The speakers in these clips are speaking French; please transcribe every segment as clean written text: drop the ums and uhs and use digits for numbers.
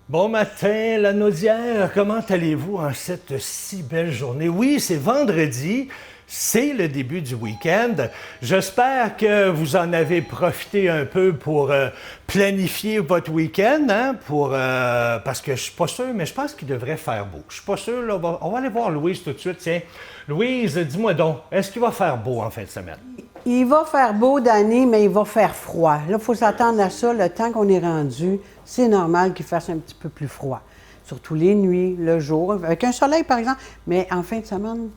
Bon matin, la Naudière, comment allez-vous en cette si belle journée? Oui, c'est vendredi, c'est le début du week-end. J'espère que vous en avez profité un peu pour planifier votre week-end, hein, parce que je suis pas sûr, mais je pense qu'il devrait faire beau. Je suis pas sûr, là, on va aller voir Louise tout de suite, tiens. Louise, dis-moi donc, est-ce qu'il va faire beau en fin de semaine? Il va faire beau, Danny, mais il va faire froid. Là, il faut s'attendre à ça. Le temps qu'on est rendu, c'est normal qu'il fasse un petit peu plus froid. Surtout les nuits, le jour, avec un soleil, par exemple. Mais en fin de semaine,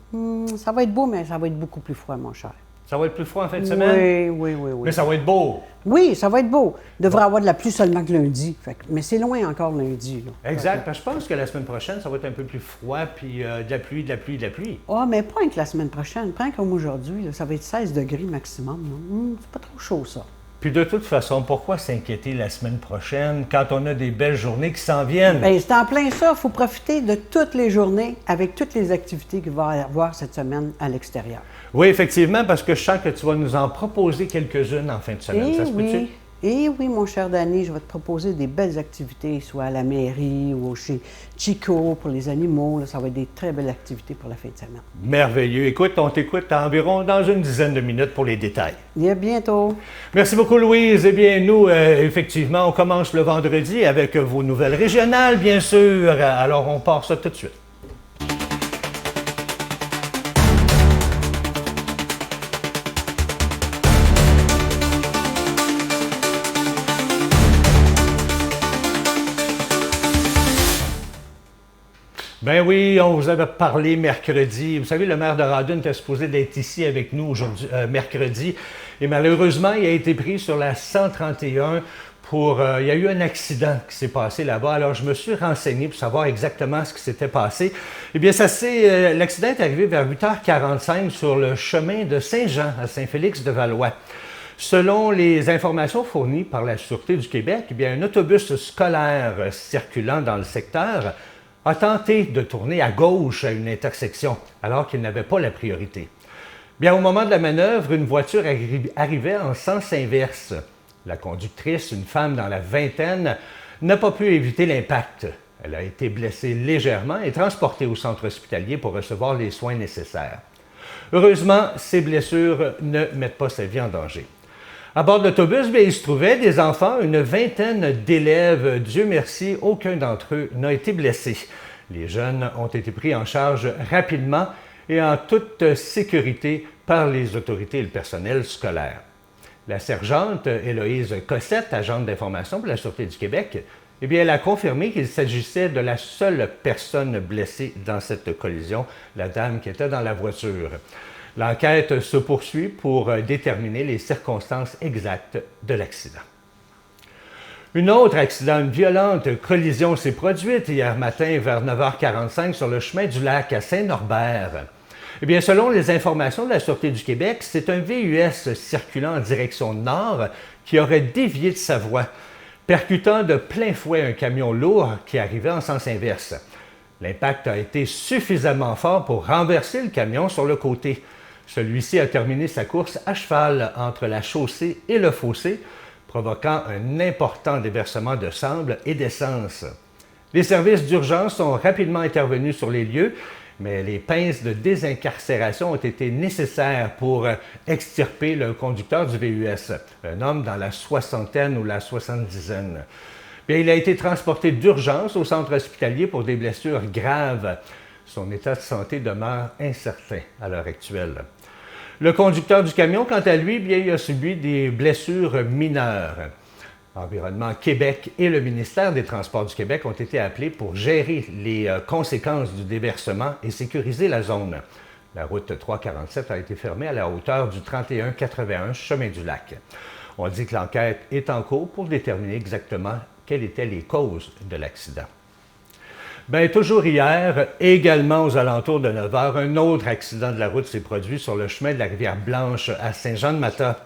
ça va être beau, mais ça va être beaucoup plus froid, mon cher. Ça va être plus froid en fin de semaine? Oui. Mais ça va être beau. Oui, ça va être beau. Il devrait avoir de la pluie seulement que lundi. Mais c'est loin encore lundi. Là. Exact, parce que je pense que la semaine prochaine, ça va être un peu plus froid, puis de la pluie, de la pluie, de la pluie. Ah, mais pas que la semaine prochaine. Pas comme aujourd'hui. Là, ça va être 16 degrés maximum. C'est pas trop chaud, ça. Puis de toute façon, pourquoi s'inquiéter la semaine prochaine quand on a des belles journées qui s'en viennent? Bien, c'est en plein ça. Il faut profiter de toutes les journées avec toutes les activités qu'il va y avoir cette semaine à l'extérieur. Oui, effectivement, parce que je sens que tu vas nous en proposer quelques-unes en fin de semaine. Ça se peut-tu? Et oui, mon cher Danny, je vais te proposer des belles activités, soit à la mairie ou chez Chico pour les animaux. Là, ça va être des très belles activités pour la fin de semaine. Merveilleux. Écoute, on t'écoute environ dans une dizaine de minutes pour les détails. Et à bientôt. Merci beaucoup, Louise. Eh bien, nous, effectivement, on commence le vendredi avec vos nouvelles régionales, bien sûr. Alors, on part ça tout de suite. Ben oui, on vous avait parlé mercredi. Vous savez, le maire de Rawdon était supposé d'être ici avec nous aujourd'hui, mercredi. Et malheureusement, il a été pris sur la 131 il y a eu un accident qui s'est passé là-bas. Alors, je me suis renseigné pour savoir exactement ce qui s'était passé. Eh bien, l'accident est arrivé vers 8h45 sur le chemin de Saint-Jean à Saint-Félix-de-Valois. Selon les informations fournies par la Sûreté du Québec, eh bien, un autobus scolaire circulant dans le secteur a tenté de tourner à gauche à une intersection, alors qu'il n'avait pas la priorité. Bien, au moment de la manœuvre, une voiture arrivait en sens inverse. La conductrice, une femme dans la vingtaine, n'a pas pu éviter l'impact. Elle a été blessée légèrement et transportée au centre hospitalier pour recevoir les soins nécessaires. Heureusement, ces blessures ne mettent pas sa vie en danger. À bord de l'autobus, il se trouvait des enfants, une vingtaine d'élèves. Dieu merci, aucun d'entre eux n'a été blessé. Les jeunes ont été pris en charge rapidement et en toute sécurité par les autorités et le personnel scolaire. La sergente Héloïse Cossette, agente d'information pour la Sûreté du Québec, eh bien, elle a confirmé qu'il s'agissait de la seule personne blessée dans cette collision, la dame qui était dans la voiture. L'enquête se poursuit pour déterminer les circonstances exactes de l'accident. Une violente collision s'est produite hier matin vers 9h45 sur le chemin du lac à Saint-Norbert. Eh bien, selon les informations de la Sûreté du Québec, c'est un VUS circulant en direction nord qui aurait dévié de sa voie, percutant de plein fouet un camion lourd qui arrivait en sens inverse. L'impact a été suffisamment fort pour renverser le camion sur le côté. Celui-ci a terminé sa course à cheval entre la chaussée et le fossé, provoquant un important déversement de sable et d'essence. Les services d'urgence sont rapidement intervenus sur les lieux, mais les pinces de désincarcération ont été nécessaires pour extirper le conducteur du VUS, un homme dans la soixantaine ou la soixante-dizaine. Bien, il a été transporté d'urgence au centre hospitalier pour des blessures graves. Son état de santé demeure incertain à l'heure actuelle. Le conducteur du camion, quant à lui, bien, il a subi des blessures mineures. Environnement Québec et le ministère des Transports du Québec ont été appelés pour gérer les conséquences du déversement et sécuriser la zone. La route 347 a été fermée à la hauteur du 3181 chemin du lac. On dit que l'enquête est en cours pour déterminer exactement quelles étaient les causes de l'accident. Bien, toujours hier, également aux alentours de 9 h, un autre accident de la route s'est produit sur le chemin de la Rivière-Blanche à Saint-Jean-de-Mata.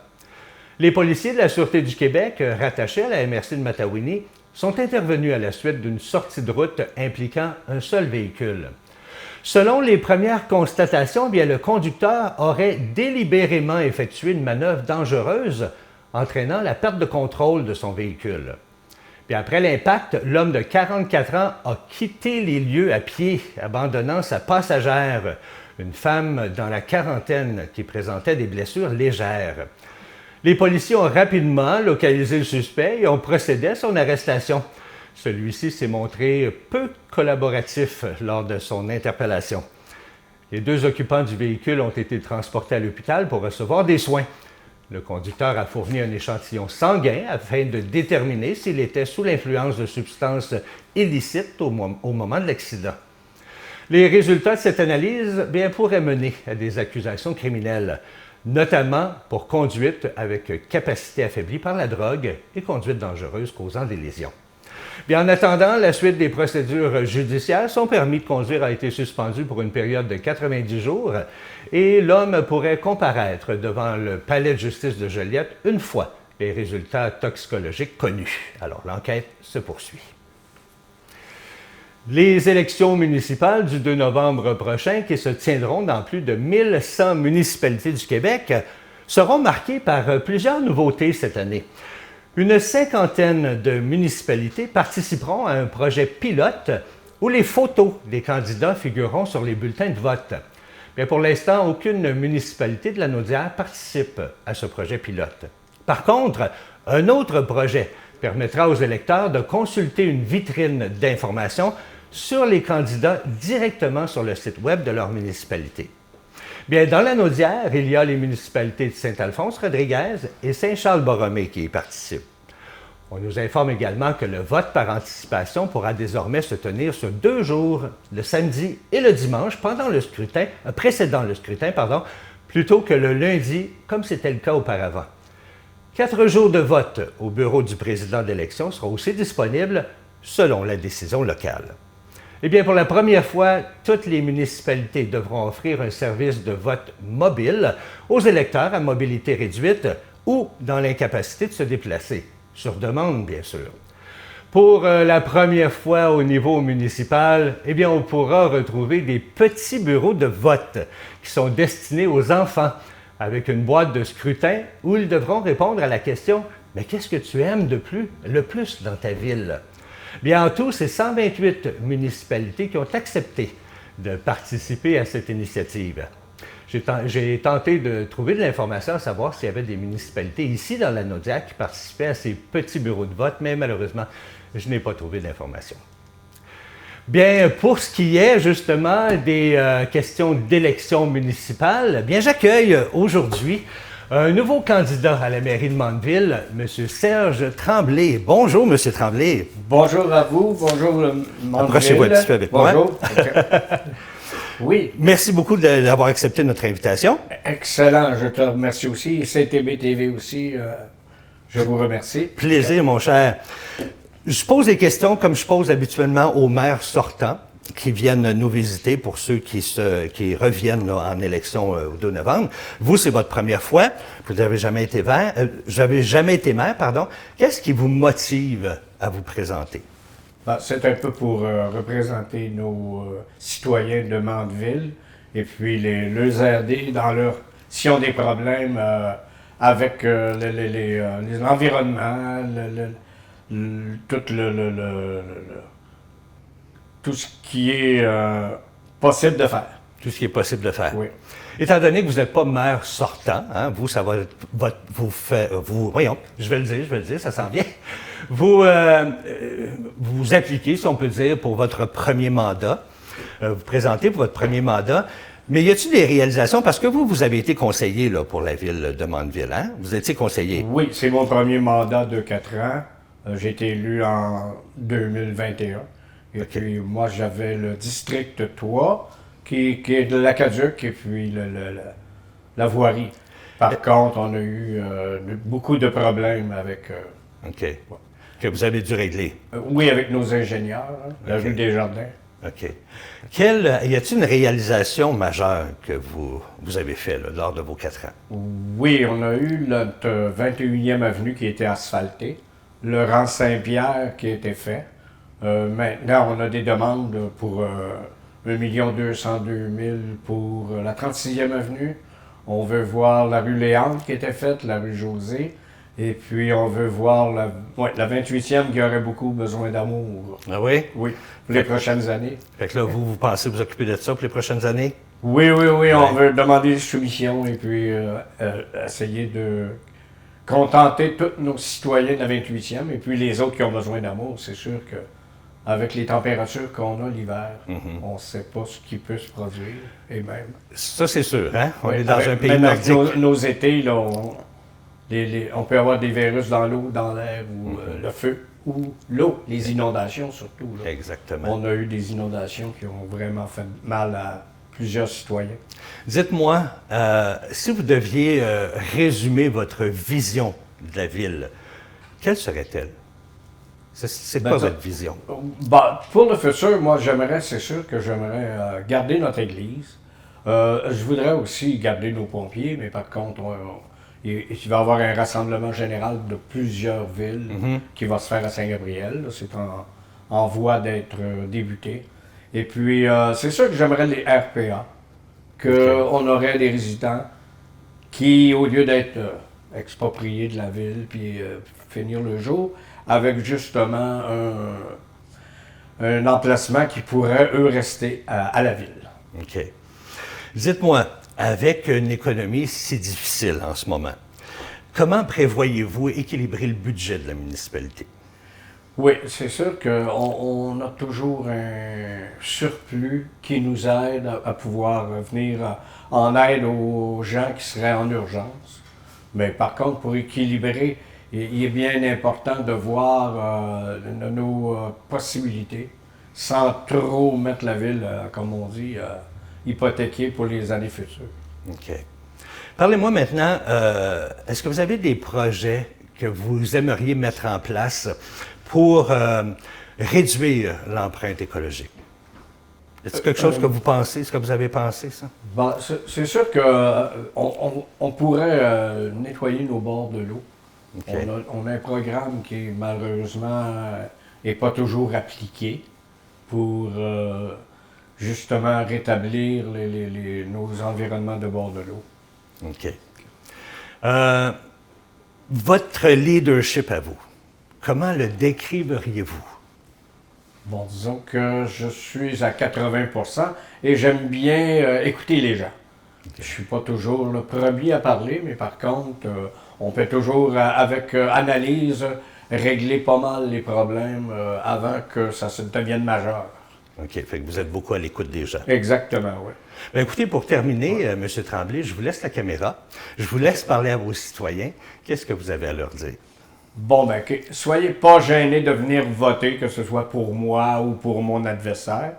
Les policiers de la Sûreté du Québec, rattachés à la MRC de Matawini, sont intervenus à la suite d'une sortie de route impliquant un seul véhicule. Selon les premières constatations, bien, le conducteur aurait délibérément effectué une manœuvre dangereuse, entraînant la perte de contrôle de son véhicule. Puis après l'impact, l'homme de 44 ans a quitté les lieux à pied, abandonnant sa passagère, une femme dans la quarantaine qui présentait des blessures légères. Les policiers ont rapidement localisé le suspect et ont procédé à son arrestation. Celui-ci s'est montré peu collaboratif lors de son interpellation. Les 2 occupants du véhicule ont été transportés à l'hôpital pour recevoir des soins. Le conducteur a fourni un échantillon sanguin afin de déterminer s'il était sous l'influence de substances illicites au moment de l'accident. Les résultats de cette analyse pourraient mener à des accusations criminelles, notamment pour conduite avec capacité affaiblie par la drogue et conduite dangereuse causant des lésions. En attendant, la suite des procédures judiciaires, son permis de conduire a été suspendu pour une période de 90 jours et l'homme pourrait comparaître devant le palais de justice de Joliette une fois les résultats toxicologiques connus. Alors, l'enquête se poursuit. Les élections municipales du 2 novembre prochain, qui se tiendront dans plus de 1100 municipalités du Québec, seront marquées par plusieurs nouveautés cette année. Une 50aine de municipalités participeront à un projet pilote où les photos des candidats figureront sur les bulletins de vote. Pour l'instant, aucune municipalité de la Naudière participe à ce projet pilote. Par contre, un autre projet permettra aux électeurs de consulter une vitrine d'informations sur les candidats directement sur le site web de leur municipalité. Dans la Naudière, il y a les municipalités de Saint-Alphonse-Rodriguez et Saint-Charles-Borromée qui y participent. On nous informe également que le vote par anticipation pourra désormais se tenir sur 2 jours, le samedi et le dimanche, précédant le scrutin, plutôt que le lundi, comme c'était le cas auparavant. 4 jours de vote au bureau du président d'élection seront aussi disponibles selon la décision locale. Pour la première fois, toutes les municipalités devront offrir un service de vote mobile aux électeurs à mobilité réduite ou dans l'incapacité de se déplacer, sur demande bien sûr. Pour la première fois au niveau municipal, on pourra retrouver des petits bureaux de vote qui sont destinés aux enfants, avec une boîte de scrutin où ils devront répondre à la question « Mais qu'est-ce que tu aimes le plus dans ta ville? » En tout, c'est 128 municipalités qui ont accepté de participer à cette initiative. J'ai tenté de trouver de l'information à savoir s'il y avait des municipalités ici dans la Naudière qui participaient à ces petits bureaux de vote, mais malheureusement, je n'ai pas trouvé d'informations. Pour ce qui est justement des questions d'élection municipale, j'accueille aujourd'hui un nouveau candidat à la mairie de Mandeville, M. Serge Tremblay. Bonjour, M. Tremblay. Bonjour à vous, bonjour Mandeville. Approchez-vous un petit peu avec moi. Bonjour. Okay. Oui. Merci beaucoup d'avoir accepté notre invitation. Excellent, je te remercie aussi. Et CTB TV aussi, je vous remercie. Plaisir, mon cher. Je pose des questions comme je pose habituellement aux maires sortants qui viennent nous visiter pour ceux qui reviennent en élection au 2 novembre. Vous, c'est votre première fois. Vous n'avez jamais été maire. Qu'est-ce qui vous motive à vous présenter? C'est un peu pour représenter nos citoyens de Mandeville et puis les aider s'ils ont des problèmes avec l'environnement, tout ce qui est possible de faire. Tout ce qui est possible de faire. Oui. Étant donné que vous n'êtes pas maire sortant, vous, ça va voyons, je vais le dire, ça s'en vient. Vous appliquez, si on peut dire, pour votre premier mandat. Vous présentez pour votre premier mandat. Mais y a-t-il des réalisations? Parce que vous avez été conseiller là, pour la ville de Mandeville, hein? Vous étiez conseiller. Oui, c'est mon premier mandat de 4 ans. J'ai été élu en 2021. Et okay. Puis moi, j'avais le district 3, qui est de l'Aqueduc, et puis la voirie. Par contre, on a eu beaucoup de problèmes avec... OK. Ouais. Que vous avez dû régler. Oui, avec nos ingénieurs, la rue des Jardins. OK. Y a-t-il une réalisation majeure que vous avez faite lors de vos 4 ans? Oui, on a eu notre 21e avenue qui a été asphaltée, le rang Saint-Pierre qui a été fait. Maintenant, on a des demandes pour 1 202 000 pour la 36e avenue. On veut voir la rue Léandre qui a été faite, la rue José. Et puis, on veut voir la 28e qui aurait beaucoup besoin d'amour. Ah oui? Oui, pour les prochaines années. Fait que là, vous pensez vous occuper de ça pour les prochaines années? Oui, on veut demander des soumissions et puis essayer de contenter tous nos citoyens de la 28e et puis les autres qui ont besoin d'amour. C'est sûr que avec les températures qu'on a l'hiver, on ne sait pas ce qui peut se produire. Et même. Ça, c'est sûr, hein? On Oui, est dans un pays même avec nordique. nos étés, là, on peut avoir des virus dans l'eau, dans l'air, ou le feu, ou l'eau, les inondations surtout. Là. Exactement. On a eu des inondations qui ont vraiment fait mal à plusieurs citoyens. Dites-moi, si vous deviez résumer votre vision de la ville, quelle serait-elle? C'est quoi votre vision? Pour le futur, moi, c'est sûr que j'aimerais garder notre église. Je voudrais aussi garder nos pompiers, mais par contre, il va y avoir un rassemblement général de plusieurs villes qui va se faire à Saint-Gabriel. Là. C'est en voie d'être débuté. Et puis, c'est sûr que j'aimerais les RPA, qu'on aurait des résidents qui, au lieu d'être expropriés de la ville puis finir le jour, avec justement un emplacement qui pourrait, eux, rester à la ville. OK. Dites-moi, avec une économie si difficile en ce moment, comment prévoyez-vous équilibrer le budget de la municipalité? Oui, c'est sûr qu'on a toujours un surplus qui nous aide à pouvoir venir en aide aux gens qui seraient en urgence. Mais par contre, pour équilibrer, il est bien important de voir nos possibilités sans trop mettre la ville, comme on dit, hypothéquée pour les années futures. OK. Parlez-moi maintenant, est-ce que vous avez des projets que vous aimeriez mettre en place pour réduire l'empreinte écologique? Est-ce quelque chose que vous pensez, ce que vous avez pensé, ça? C'est sûr qu'on pourrait nettoyer nos bords de l'eau. Okay. On a un programme qui, malheureusement, n'est pas toujours appliqué pour justement rétablir nos environnements de bord de l'eau. OK. Votre leadership à vous, comment le décriveriez-vous? Bon, disons que je suis à 80% et j'aime bien écouter les gens. Okay. Je ne suis pas toujours le premier à parler, mais par contre, on peut toujours, avec analyse, régler pas mal les problèmes avant que ça se devienne majeur. OK. Fait que vous êtes beaucoup à l'écoute des gens. Exactement, oui. Bien, écoutez, pour terminer, M. Tremblay, je vous laisse la caméra. Je vous laisse parler à vos citoyens. Qu'est-ce que vous avez à leur dire? Bon, ben, soyez pas gênés de venir voter, que ce soit pour moi ou pour mon adversaire.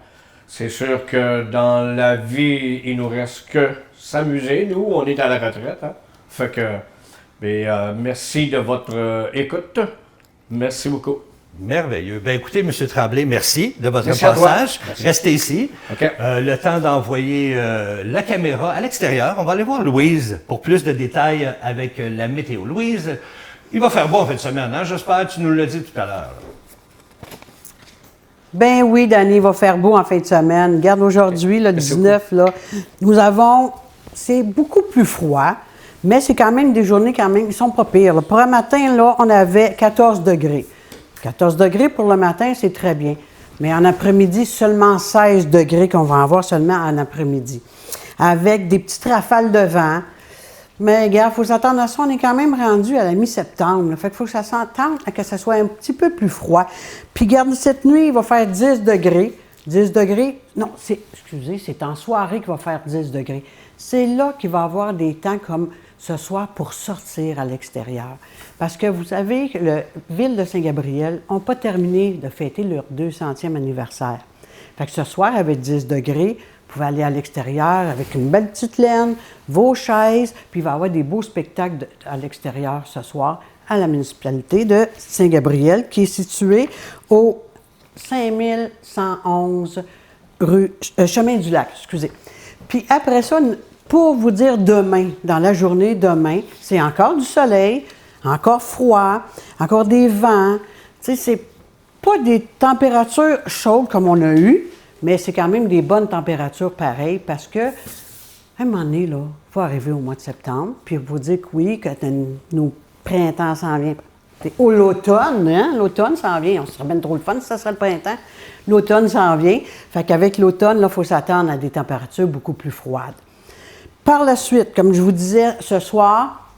C'est sûr que dans la vie, il nous reste que s'amuser. Nous, on est à la retraite. Hein? Fait que, merci de votre écoute. Merci beaucoup. Merveilleux. Bien, écoutez, M. Tremblay, merci de votre passage. Restez ici. Okay. Le temps d'envoyer la caméra à l'extérieur. On va aller voir Louise pour plus de détails avec la météo. Louise, il va faire beau en fin de semaine, hein? J'espère, tu nous l'as dit tout à l'heure. Ben oui, Danny, il va faire beau en fin de semaine. Regarde, aujourd'hui, le 19, là, c'est beaucoup plus froid, mais c'est quand même des journées ils sont pas pires. Là. Pour un matin, là, on avait 14 degrés. 14 degrés pour le matin, c'est très bien. Mais en après-midi, seulement 16 degrés qu'on va avoir seulement en après-midi. Avec des petites rafales de vent. Mais regarde, il faut s'attendre à ça. On est quand même rendu à la mi-septembre. Là. Fait qu'il faut que ça s'entende que ça soit un petit peu plus froid. Puis regarde, cette nuit, il va faire 10 degrés. 10 degrés, non, c'est en soirée qu'il va faire 10 degrés. C'est là qu'il va y avoir des temps comme ce soir pour sortir à l'extérieur. Parce que vous savez, la ville de Saint-Gabriel n'a pas terminé de fêter leur 200e anniversaire. Fait que ce soir, avec 10 degrés, vous pouvez aller à l'extérieur avec une belle petite laine, vos chaises, puis il va y avoir des beaux spectacles à l'extérieur ce soir à la municipalité de Saint-Gabriel, qui est située au 5111 Chemin du Lac, excusez. Puis après ça, pour vous dire demain, dans la journée demain, c'est encore du soleil, encore froid, encore des vents. Tu sais, c'est pas des températures chaudes comme on a eu, mais c'est quand même des bonnes températures pareilles parce que, à un moment donné, là, il faut arriver au mois de septembre, puis vous dire que oui, que nos printemps s'en vient. Oh, l'automne, hein? L'automne s'en vient. On serait bien trop le fun si ça serait le printemps. L'automne s'en vient. Fait qu'avec l'automne, il faut s'attendre à des températures beaucoup plus froides. Par la suite, comme je vous disais, ce soir,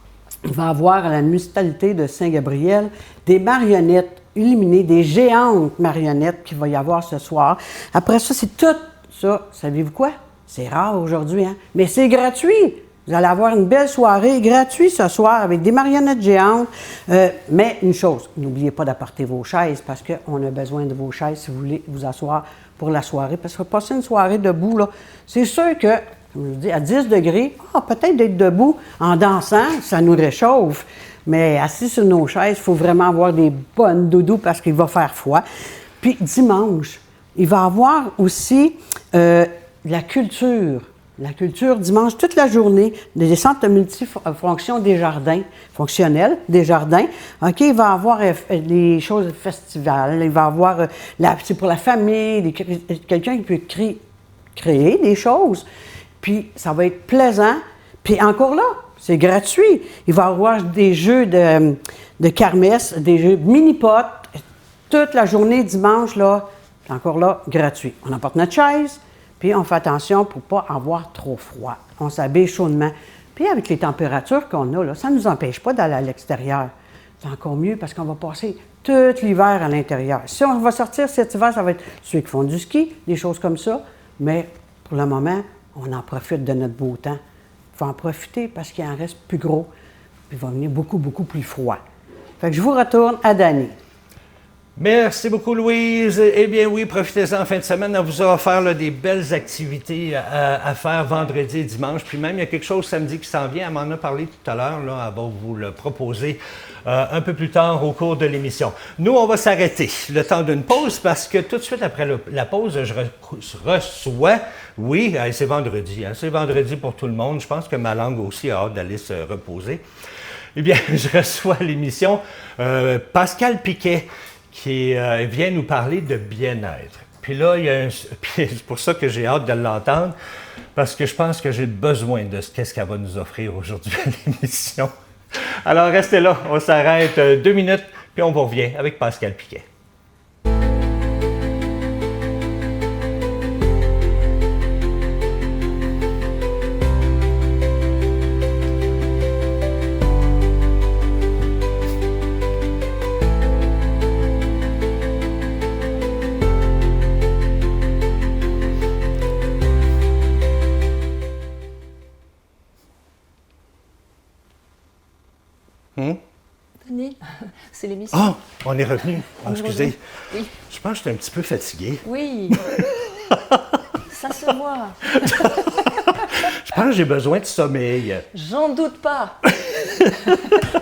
il va y avoir à la municipalité de Saint-Gabriel des marionnettes illuminées, des géantes marionnettes qu'il va y avoir ce soir. Après ça, c'est tout ça. Savez-vous quoi? C'est rare aujourd'hui, hein? Mais c'est gratuit. Vous allez avoir une belle soirée gratuite ce soir avec des marionnettes géantes. Mais une chose, n'oubliez pas d'apporter vos chaises parce qu'on a besoin de vos chaises si vous voulez vous asseoir pour la soirée. Parce que passer une soirée debout, là, c'est sûr que, comme je vous dis, à 10 degrés, peut-être d'être debout en dansant, ça nous réchauffe. Mais assis sur nos chaises, il faut vraiment avoir des bonnes doudous parce qu'il va faire froid. Puis dimanche, il va y avoir aussi la culture. La culture, dimanche, toute la journée, des centres de multifonctions des jardins, fonctionnels des jardins. OK, il va y avoir des choses festivals, il va y avoir, c'est pour la famille, quelqu'un qui peut créer des choses. Puis ça va être plaisant. Puis encore là, c'est gratuit. Il va y avoir des jeux de kermesse, des jeux mini-potes, toute la journée, dimanche, là, encore là, gratuit. On emporte notre chaise. Puis on fait attention pour ne pas avoir trop froid. On s'habille chaudement. Puis avec les températures qu'on a, là, ça ne nous empêche pas d'aller à l'extérieur. C'est encore mieux parce qu'on va passer tout l'hiver à l'intérieur. Si on va sortir cet hiver, ça va être ceux qui font du ski, des choses comme ça. Mais pour le moment, on en profite de notre beau temps. Il faut en profiter parce qu'il en reste plus gros. Puis il va venir beaucoup, beaucoup plus froid. Fait que je vous retourne à Dany. Merci beaucoup, Louise. Eh bien oui, profitez-en en fin de semaine. On vous a offert là, des belles activités à faire vendredi et dimanche. Puis même, il y a quelque chose samedi qui s'en vient. Elle m'en a parlé tout à l'heure. Là, elle va vous le proposer un peu plus tard au cours de l'émission. Nous, on va s'arrêter le temps d'une pause parce que tout de suite après la pause, je reçois... Oui, c'est vendredi. Hein, c'est vendredi pour tout le monde. Je pense que ma langue aussi a hâte d'aller se reposer. Eh bien, je reçois à l'émission Pascal Piquet, qui vient nous parler de bien-être. Puis là, c'est pour ça que j'ai hâte de l'entendre, parce que je pense que j'ai besoin de ce qu'elle va nous offrir aujourd'hui à l'émission. Alors, restez là, on s'arrête 2 minutes, puis on vous revient avec Pascal Piquet. Dany, c'est l'émission. Ah, on est revenu. Excusez. Oui. Je pense que j'étais un petit peu fatigué. Oui. Ça se voit. Je pense que j'ai besoin de sommeil. J'en doute pas.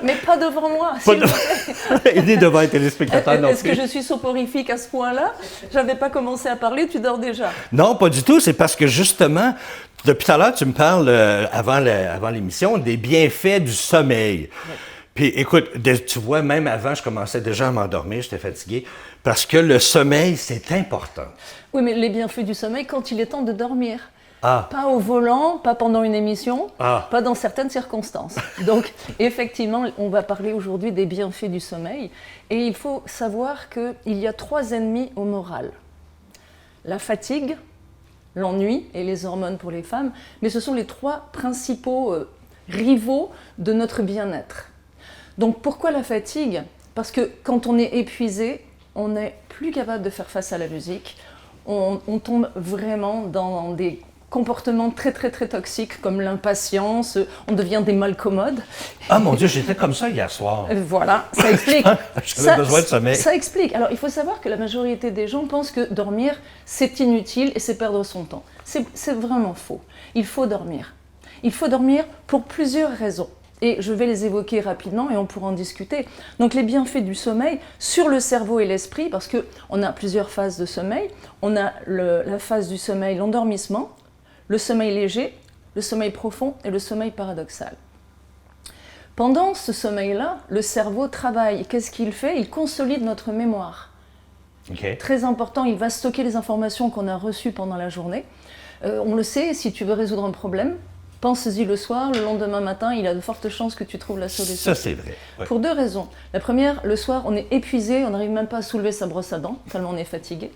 Mais pas devant moi, s'il vous plaît. Ni devant les téléspectateurs non plus. Est-ce que je suis soporifique à ce point-là? J'avais pas commencé à parler, tu dors déjà. Non, pas du tout. C'est parce que justement, depuis tout à l'heure, tu me parles, avant l'émission, des bienfaits du sommeil. Oui. Puis écoute, tu vois, même avant, je commençais déjà à m'endormir, j'étais fatigué, parce que le sommeil, c'est important. Oui, mais les bienfaits du sommeil quand il est temps de dormir. Ah. Pas au volant, pas pendant une émission, pas dans certaines circonstances. Donc, effectivement, on va parler aujourd'hui des bienfaits du sommeil. Et il faut savoir qu'il y a 3 ennemis au moral. La fatigue, l'ennui et les hormones pour les femmes, mais ce sont les 3 principaux rivaux de notre bien-être. Donc pourquoi la fatigue? Parce que quand on est épuisé, on n'est plus capable de faire face à la musique. On tombe vraiment dans des comportements très très très toxiques comme l'impatience, on devient des malcommodes. Ah mon Dieu, j'étais comme ça hier soir. Voilà, ça explique. J'avais besoin de sommeil. Ça explique. Alors il faut savoir que la majorité des gens pensent que dormir c'est inutile et c'est perdre son temps. C'est vraiment faux. Il faut dormir. Il faut dormir pour plusieurs raisons. Et je vais les évoquer rapidement et on pourra en discuter. Donc les bienfaits du sommeil sur le cerveau et l'esprit, parce qu'on a plusieurs phases de sommeil. On a la phase du sommeil, l'endormissement, le sommeil léger, le sommeil profond et le sommeil paradoxal. Pendant ce sommeil-là, le cerveau travaille. Qu'est-ce qu'il fait? Il consolide notre mémoire. Okay. Très important, il va stocker les informations qu'on a reçues pendant la journée. On le sait, si tu veux résoudre un problème, pense-y le soir, le lendemain matin, il y a de fortes chances que tu trouves la solution. Ça, c'est vrai. Ouais. Pour deux raisons. La première, le soir, on est épuisé, on n'arrive même pas à soulever sa brosse à dents, tellement on est fatigué.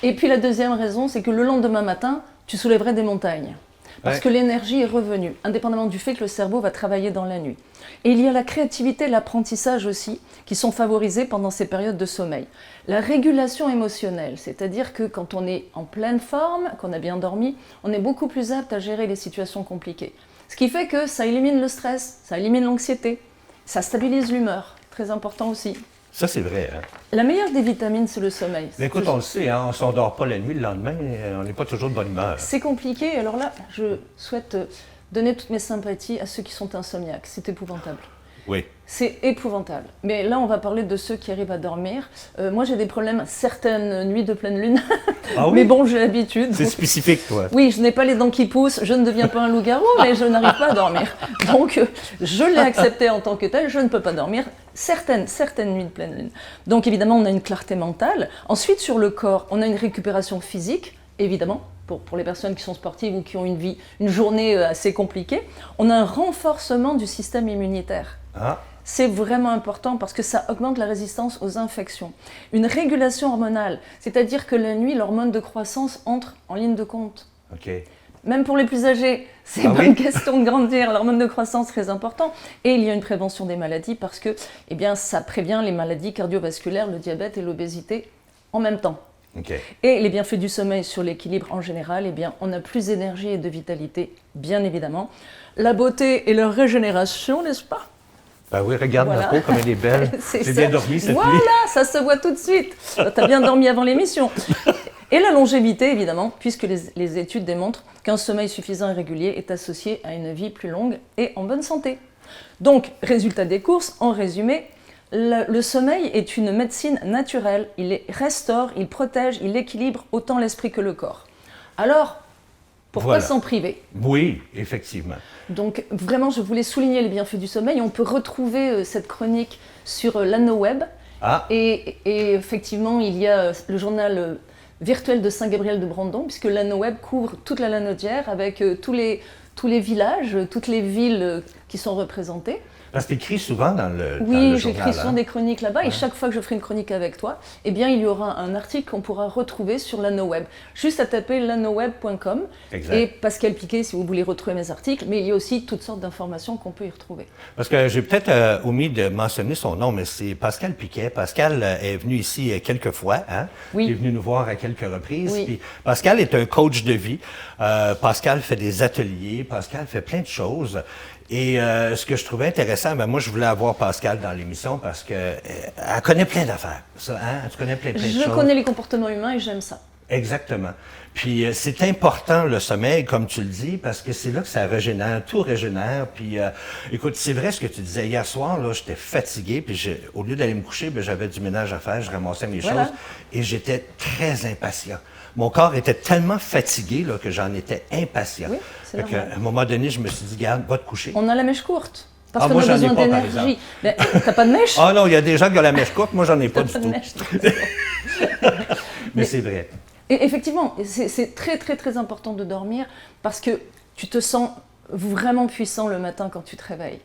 Et puis la deuxième raison, c'est que le lendemain matin, tu soulèverais des montagnes. Parce que l'énergie est revenue, indépendamment du fait que le cerveau va travailler dans la nuit. Et il y a la créativité et l'apprentissage aussi, qui sont favorisés pendant ces périodes de sommeil. La régulation émotionnelle, c'est-à-dire que quand on est en pleine forme, qu'on a bien dormi, on est beaucoup plus apte à gérer les situations compliquées. Ce qui fait que ça élimine le stress, ça élimine l'anxiété, ça stabilise l'humeur, très important aussi. Ça, c'est vrai. Hein? La meilleure des vitamines, c'est le sommeil. Mais écoute, on le sait, hein, on ne s'endort pas la nuit, le lendemain, on n'est pas toujours de bonne humeur. C'est compliqué. Alors là, je souhaite donner toutes mes sympathies à ceux qui sont insomniaques. C'est épouvantable. Oui. C'est épouvantable. Mais là, on va parler de ceux qui arrivent à dormir. Moi, j'ai des problèmes certaines nuits de pleine lune. Ah oui? Mais bon, j'ai l'habitude. C'est spécifique, toi. Oui, je n'ai pas les dents qui poussent, je ne deviens pas un loup-garou, mais je n'arrive pas à dormir. Donc, je l'ai accepté en tant que tel, je ne peux pas dormir certaines nuits de pleine lune. Donc, évidemment, on a une clarté mentale. Ensuite, sur le corps, on a une récupération physique, évidemment, pour les personnes qui sont sportives ou qui ont une journée assez compliquée. On a un renforcement du système immunitaire. Ah. C'est vraiment important parce que ça augmente la résistance aux infections. Une régulation hormonale, c'est-à-dire que la nuit, l'hormone de croissance entre en ligne de compte. OK. Même pour les plus âgés, c'est pas une question de grandir. L'hormone de croissance, très important. Et il y a une prévention des maladies parce que eh bien, ça prévient les maladies cardiovasculaires, le diabète et l'obésité en même temps. Okay. Et les bienfaits du sommeil sur l'équilibre en général, eh bien, on a plus d'énergie et de vitalité, bien évidemment. La beauté et la régénération, n'est-ce pas? Ben oui, regarde ma peau comme elle est belle. J'ai bien dormi cette nuit. Voilà, ça se voit tout de suite. Tu as bien dormi avant l'émission. Et la longévité, évidemment, puisque les études démontrent qu'un sommeil suffisant et régulier est associé à une vie plus longue et en bonne santé. Donc, résultat des courses, en résumé, le sommeil est une médecine naturelle. Il restaure, il protège, il équilibre autant l'esprit que le corps. Alors, pourquoi s'en priver? Oui, effectivement. Donc vraiment, je voulais souligner les bienfaits du sommeil. On peut retrouver cette chronique sur l'ANOWeb. Ah. Et effectivement, il y a le journal virtuel de Saint-Gabriel de Brandon, puisque l'ANOWeb couvre toute la Lanaudière avec tous les villages, toutes les villes qui sont représentées. Parce que tu écris souvent dans le Oui, journal. j'écris souvent des chroniques là-bas et chaque fois que je ferai une chronique avec toi, eh bien, il y aura un article qu'on pourra retrouver sur l'ANOWeb. Juste à taper lanoweb.com et Pascal Piquet si vous voulez retrouver mes articles, mais il y a aussi toutes sortes d'informations qu'on peut y retrouver. Parce que j'ai peut-être omis de mentionner son nom, mais c'est Pascal Piquet. Pascal est venu ici quelques fois, hein? Oui. Il est venu nous voir à quelques reprises. Oui. Puis Pascal est un coach de vie. Pascal fait des ateliers. Pascal fait plein de choses. Et ce que je trouvais intéressant, ben moi je voulais avoir Pascal dans l'émission parce que elle connaît plein d'affaires. Ça, hein? Tu connais plein de choses. Je connais les comportements humains et j'aime ça. Exactement. Puis c'est important le sommeil, comme tu le dis, parce que c'est là que ça régénère, tout régénère. Puis écoute, c'est vrai ce que tu disais hier soir, là, j'étais fatigué, puis au lieu d'aller me coucher, ben, j'avais du ménage à faire, je ramassais mes choses et j'étais très impatient. Mon corps était tellement fatigué là, que j'en étais impatient. Oui, c'est normal. À un moment donné, je me suis dit, garde, va te coucher. On a la mèche courte. Parce qu'on moi, a j'en ai besoin pas, par exemple. d'énergie. Mais t'as pas de mèche? Ah non, il y a des gens qui ont la mèche courte, moi j'en ai pas du T'as pas de tout. mèche. Mais c'est vrai. Et effectivement, c'est très très très important de dormir parce que tu te sens vraiment puissant le matin quand tu te réveilles.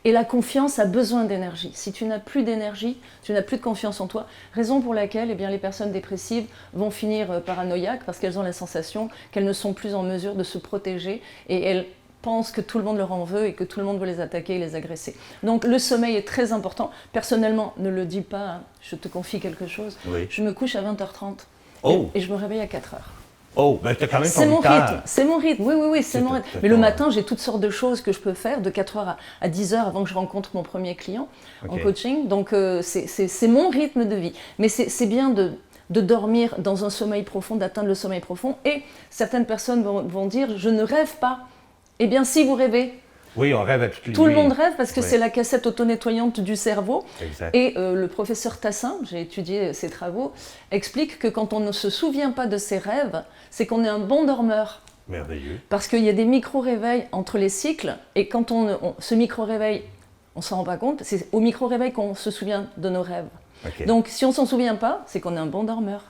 Et la confiance a besoin d'énergie. Si tu n'as plus d'énergie, tu n'as plus de confiance en toi. Raison pour laquelle eh bien, les personnes dépressives vont finir paranoïaques parce qu'elles ont la sensation qu'elles ne sont plus en mesure de se protéger et elles pensent que tout le monde leur en veut et que tout le monde veut les attaquer et les agresser. Donc le sommeil est très important. Personnellement, ne le dis pas, hein, je te confie quelque chose. Oui. Je me couche à 20h30 et je me réveille à 4h. Oh, ben t'as quand même C'est ton mon temps. rythme, c'est mon rythme, oui, c'est mon rythme. Mais le matin, j'ai toutes sortes de choses que je peux faire de 4h à 10h avant que je rencontre mon premier client en coaching. Donc c'est mon rythme de vie. Mais c'est bien de dormir dans un sommeil profond, d'atteindre le sommeil profond. Et certaines personnes vont dire, je ne rêve pas. Eh bien, si vous rêvez, oui, on rêve à toutes les tout le nuits. monde rêve parce que c'est la cassette auto-nettoyante du cerveau. Exact. Et le professeur Tassin, j'ai étudié ses travaux, explique que quand on ne se souvient pas de ses rêves, c'est qu'on est un bon dormeur. Merveilleux. Parce qu'il y a des micro-réveils entre les cycles, et quand ce micro-réveil, on ne s'en rend pas compte, c'est au micro-réveil qu'on se souvient de nos rêves. OK. Donc, si on s'en souvient pas, c'est qu'on est un bon dormeur.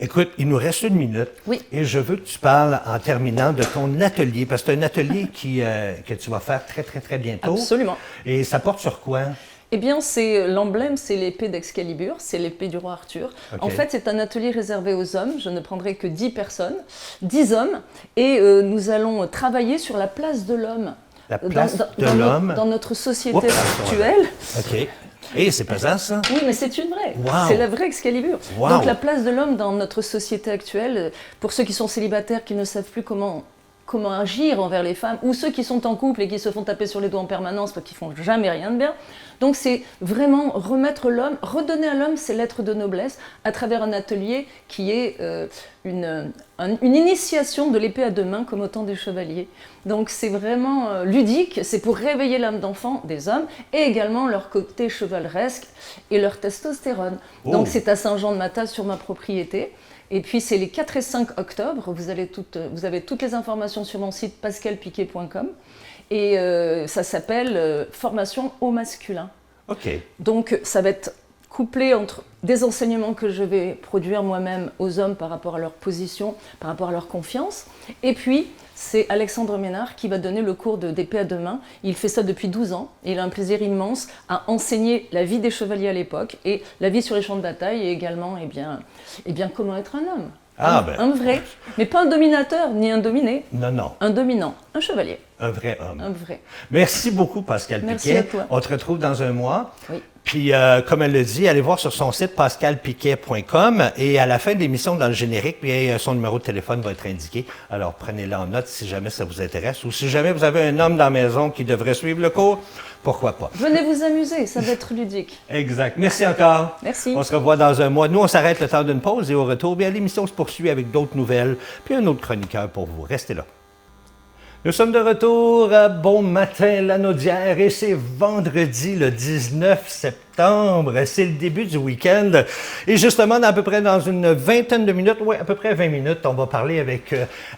Écoute, il nous reste 1 minute. Oui. Et je veux que tu parles en terminant de ton atelier, parce que c'est un atelier que tu vas faire très, très, très bientôt. Absolument. Et ça porte sur quoi? Eh bien, c'est l'emblème, c'est l'épée d'Excalibur, c'est l'épée du roi Arthur. Ok. En fait, c'est un atelier réservé aux hommes. Je ne prendrai que 10 personnes, 10 hommes, et nous allons travailler sur la place de l'homme. La place de l'homme. Dans notre société Oups, actuelle. OK. Et c'est pesant, ça? Oui, mais c'est une vraie. Wow. C'est la vraie Excalibur. Wow. Donc la place de l'homme dans notre société actuelle, pour ceux qui sont célibataires, qui ne savent plus comment agir envers les femmes, ou ceux qui sont en couple et qui se font taper sur les doigts en permanence parce qu'ils font jamais rien de bien. Donc c'est vraiment remettre l'homme, redonner à l'homme ses lettres de noblesse à travers un atelier qui est une initiation de l'épée à 2 mains comme au temps des chevaliers. Donc c'est vraiment ludique, c'est pour réveiller l'âme d'enfant des hommes et également leur côté chevaleresque et leur testostérone. Oh. Donc c'est à Saint-Jean-de-Matas sur ma propriété. Et puis c'est les 4 et 5 octobre, vous avez toutes les informations sur mon site pascalpiquet.com et ça s'appelle Formation au masculin. OK. Donc ça va être couplé entre des enseignements que je vais produire moi-même aux hommes par rapport à leur position, par rapport à leur confiance, et puis c'est Alexandre Ménard qui va donner le cours d'épée à 2 mains. Il fait ça depuis 12 ans et il a un plaisir immense à enseigner la vie des chevaliers à l'époque et la vie sur les champs de bataille et également eh bien, comment être un homme. Un vrai, mais pas un dominateur ni un dominé. Non, non. Un dominant, un chevalier. Un vrai homme. Un vrai. Merci beaucoup, Pascal Merci Piquet. à toi. On te retrouve dans un mois. Oui. Puis, comme elle le dit, allez voir sur son site pascalpiquet.com et à la fin de l'émission, dans le générique, bien, son numéro de téléphone va être indiqué. Alors, prenez-le en note si jamais ça vous intéresse ou si jamais vous avez un homme dans la maison qui devrait suivre le cours, pourquoi pas. Venez vous amuser, ça va être ludique. Exact. Merci encore. Merci. On se revoit dans un mois. Nous, on s'arrête le temps d'une pause et au retour, bien, l'émission se poursuit avec d'autres nouvelles puis un autre chroniqueur pour vous. Restez là. Nous sommes de retour à Bon Matin Lanaudière et c'est vendredi le 19 septembre. C'est le début du week-end. Et justement, dans une vingtaine de minutes, oui, à peu près 20 minutes, on va parler avec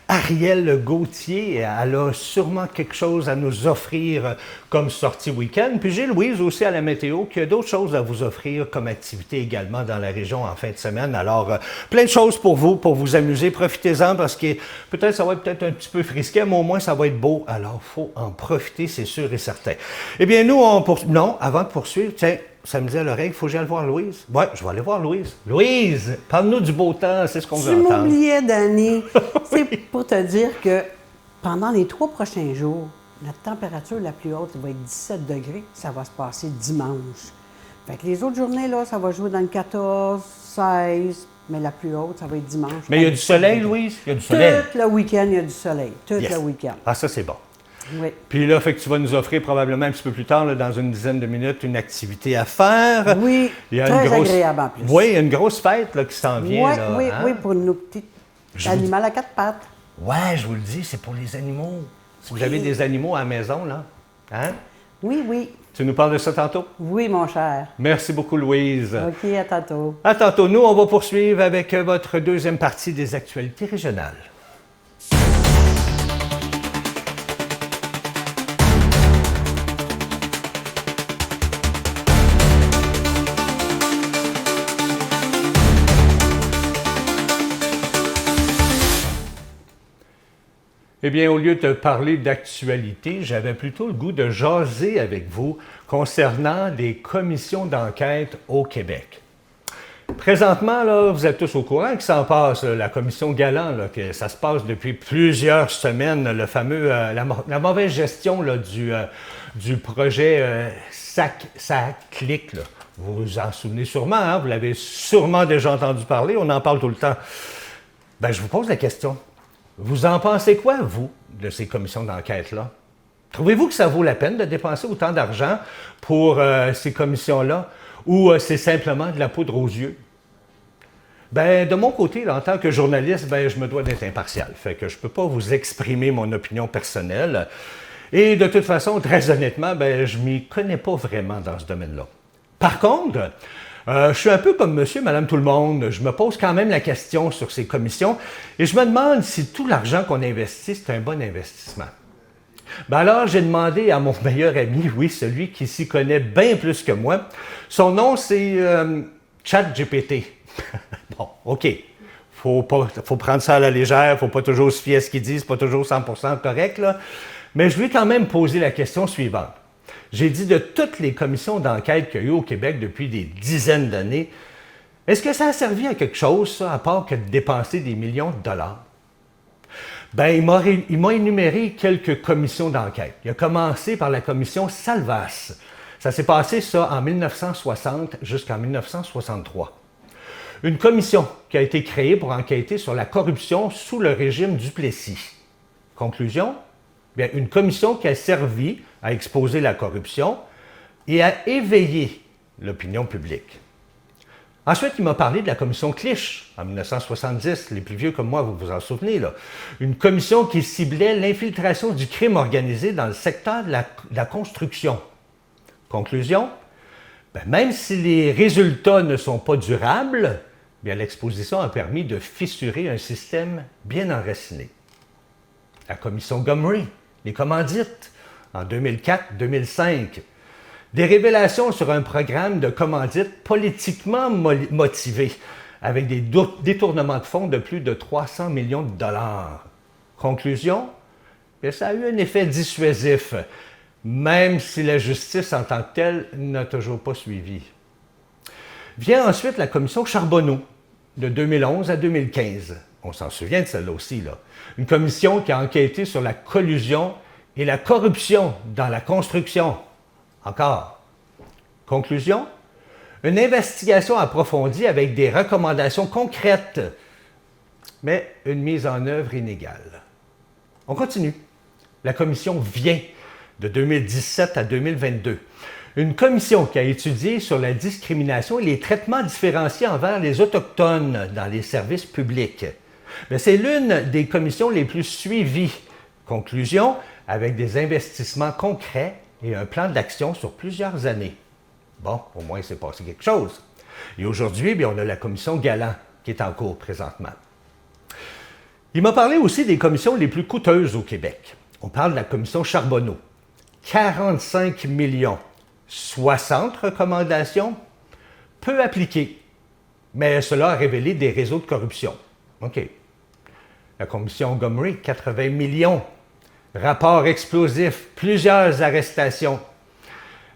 Arielle Gauthier. Elle a sûrement quelque chose à nous offrir comme sortie week-end. Puis j'ai Louise aussi à la météo qui a d'autres choses à vous offrir comme activité également dans la région en fin de semaine. Alors, plein de choses pour vous amuser. Profitez-en parce que peut-être ça va être peut-être un petit peu frisquet, mais au moins ça va être beau. Alors, il faut en profiter, c'est sûr et certain. Eh bien, nous, non, avant de poursuivre, tiens, ça me dit à l'oreille, il faut que j'aille voir Louise. Oui, je vais aller voir Louise. Louise, parle-nous du beau temps, c'est ce qu'on veut entendre. Tu m'oubliais, Dani. C'est pour te dire que pendant les 3 prochains jours, la température la plus haute va être 17 degrés. Ça va se passer dimanche. Fait que les autres journées, là, ça va jouer dans le 14, 16, mais la plus haute, ça va être dimanche. Mais il y a du soleil, Louise? Il y a du soleil. Tout le week-end, il y a du soleil. Tout Yes. le week-end. Ah, ça, c'est bon. Oui. Puis là, fait que tu vas nous offrir probablement un petit peu plus tard, là, dans une dizaine de minutes, une activité à faire. Oui, Il y a très une grosse... agréable en plus. Oui, il y a une grosse fête là, qui s'en vient. Oui, là, oui, hein? oui, pour nos petits animaux à 4 pattes. Ouais, je vous le dis, c'est pour les animaux. Si vous avez des animaux à la maison, là, hein? Oui, oui. Tu nous parles de ça tantôt? Oui, mon cher. Merci beaucoup, Louise. OK, à tantôt. À tantôt. Nous, on va poursuivre avec votre deuxième partie des actualités régionales. Eh bien, au lieu de parler d'actualité, j'avais plutôt le goût de jaser avec vous concernant les commissions d'enquête au Québec. Présentement, là, vous êtes tous au courant que ça en passe, là, la commission Galland, là, que ça se passe depuis plusieurs semaines, le fameux, la mauvaise gestion là, du projet SAC-CLIC. Vous vous en souvenez sûrement, hein? Vous l'avez sûrement déjà entendu parler, on en parle tout le temps. Bien, je vous pose la question. Vous en pensez quoi, vous, de ces commissions d'enquête-là? Trouvez-vous que ça vaut la peine de dépenser autant d'argent pour ces commissions-là ou c'est simplement de la poudre aux yeux? Bien, de mon côté, là, en tant que journaliste, bien, je me dois d'être impartial. Fait que je ne peux pas vous exprimer mon opinion personnelle. Et de toute façon, très honnêtement, bien, je ne m'y connais pas vraiment dans ce domaine-là. Par contre, je suis un peu comme monsieur, madame, tout le monde. Je me pose quand même la question sur ces commissions et je me demande si tout l'argent qu'on investit, c'est un bon investissement. Ben alors, j'ai demandé à mon meilleur ami, oui, celui qui s'y connaît bien plus que moi. Son nom, c'est ChatGPT. Bon, OK. Faut prendre ça à la légère, faut pas toujours se fier à ce qu'il dit, c'est pas toujours 100% correct, là. Mais je lui ai quand même posé la question suivante. J'ai dit de toutes les commissions d'enquête qu'il y a eu au Québec depuis des dizaines d'années, est-ce que ça a servi à quelque chose, ça, à part que de dépenser des millions de dollars? Ben, il m'a énuméré quelques commissions d'enquête. Il a commencé par la commission Salvas. Ça s'est passé, ça, en 1960 jusqu'en 1963. Une commission qui a été créée pour enquêter sur la corruption sous le régime Duplessis. Conclusion? Bien, une commission qui a servi à exposer la corruption et à éveiller l'opinion publique. Ensuite, il m'a parlé de la commission Clich, en 1970. Les plus vieux comme moi, vous vous en souvenez, là. Une commission qui ciblait l'infiltration du crime organisé dans le secteur de la construction. Conclusion? Bien, même si les résultats ne sont pas durables, bien, l'exposition a permis de fissurer un système bien enraciné. La commission Gomery, les commandites, en 2004-2005. Des révélations sur un programme de commandites politiquement motivé, avec des détournements de fonds de plus de 300 millions de dollars. Conclusion? Bien, ça a eu un effet dissuasif, même si la justice en tant que telle n'a toujours pas suivi. Vient ensuite la commission Charbonneau, de 2011 à 2015. On s'en souvient de celle-là aussi, là. Une commission qui a enquêté sur la collusion et la corruption dans la construction. Encore. Conclusion? Une investigation approfondie avec des recommandations concrètes, mais une mise en œuvre inégale. On continue. La commission Vient, de 2017 à 2022. Une commission qui a étudié sur la discrimination et les traitements différenciés envers les Autochtones dans les services publics. C'est l'une des commissions les plus suivies. Conclusion, avec des investissements concrets et un plan d'action sur plusieurs années. Bon, au moins, il s'est passé quelque chose. Et aujourd'hui, on a la commission Galland qui est en cours présentement. Il m'a parlé aussi des commissions les plus coûteuses au Québec. On parle de la commission Charbonneau. 45 millions. 60 recommandations, peu appliquées, mais cela a révélé des réseaux de corruption. OK. La commission Gomery, 80 millions. Rapport explosif, plusieurs arrestations,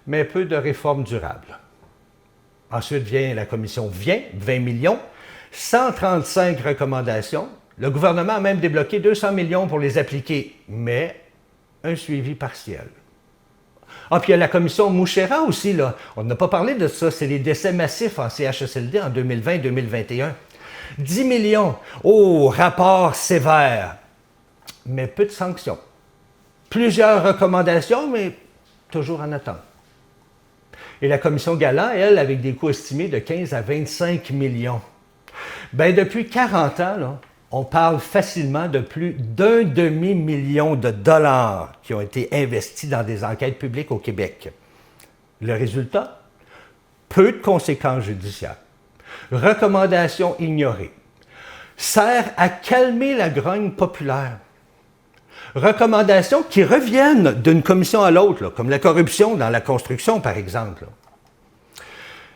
mais peu de réformes durables. Ensuite vient la commission Vient, 20 millions, 135 recommandations. Le gouvernement a même débloqué 200 millions pour les appliquer, mais un suivi partiel. Ah, puis il y a la commission Mouchera aussi, là. On n'a pas parlé de ça. C'est les décès massifs en CHSLD en 2020-2021. 10 millions. Oh, rapport sévère. Mais peu de sanctions. Plusieurs recommandations, mais toujours en attente. Et la commission Galland, elle, avec des coûts estimés de 15 à 25 millions. Bien, depuis 40 ans, là, on parle facilement de plus d'1 demi-million de dollars qui ont été investis dans des enquêtes publiques au Québec. Le résultat? Peu de conséquences judiciaires. Recommandations ignorées. Sert à calmer la grogne populaire. Recommandations qui reviennent d'une commission à l'autre, là, comme la corruption dans la construction, par exemple.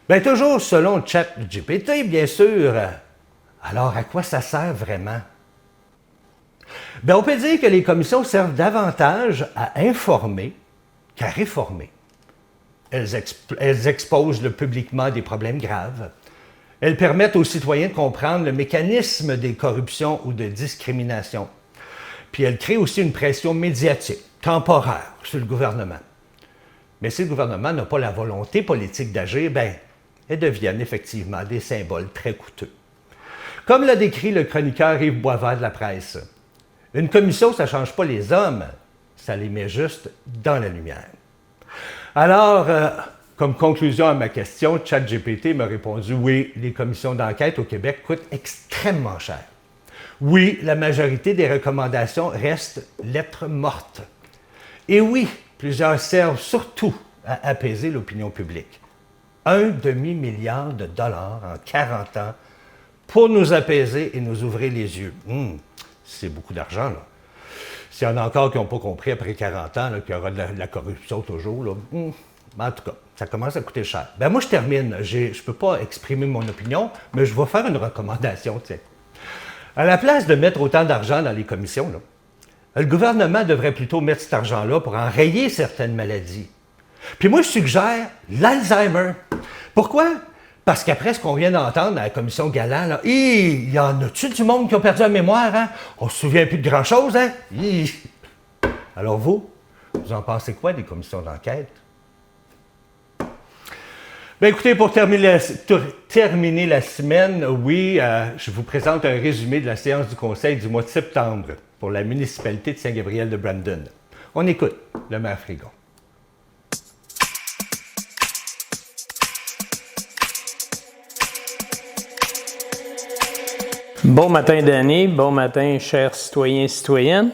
Bien, toujours selon ChatGPT, bien sûr. Alors, à quoi ça sert vraiment? Bien, on peut dire que les commissions servent davantage à informer qu'à réformer. Elles exposent publiquement des problèmes graves. Elles permettent aux citoyens de comprendre le mécanisme des corruptions ou de discrimination. Puis elles créent aussi une pression médiatique, temporaire, sur le gouvernement. Mais si le gouvernement n'a pas la volonté politique d'agir, bien, elles deviennent effectivement des symboles très coûteux. Comme l'a décrit le chroniqueur Yves Boisvert de la presse, une commission, ça ne change pas les hommes, ça les met juste dans la lumière. Alors, comme conclusion à ma question, ChatGPT m'a répondu « Oui, les commissions d'enquête au Québec coûtent extrêmement cher. Oui, la majorité des recommandations restent lettres mortes. Et oui, plusieurs servent surtout à apaiser l'opinion publique. 1 demi-milliard de dollars en 40 ans pour nous apaiser et nous ouvrir les yeux. C'est beaucoup d'argent, là. S'il y en a encore qui n'ont pas compris après 40 ans qu'il y aura de la corruption toujours, là, en tout cas, Ça commence à coûter cher. Ben moi, je termine. Je ne peux pas exprimer mon opinion, mais je vais faire une recommandation, tiens. À la place de mettre autant d'argent dans les commissions, là, le gouvernement devrait plutôt mettre cet argent-là pour enrayer certaines maladies. Puis moi, je suggère l'Alzheimer. Pourquoi? Parce qu'après ce qu'on vient d'entendre à la commission Galland, là, il y en a-tu du monde qui a perdu la mémoire, hein? On ne se souvient plus de grand-chose, hein? Alors vous en pensez quoi des commissions d'enquête? Bien, écoutez, pour terminer la semaine, oui, je vous présente un résumé de la séance du Conseil du mois de septembre pour la municipalité de Saint-Gabriel-de-Brandon. On écoute le maire Frigon. Bon matin, Danny. Bon matin, chers citoyens et citoyennes.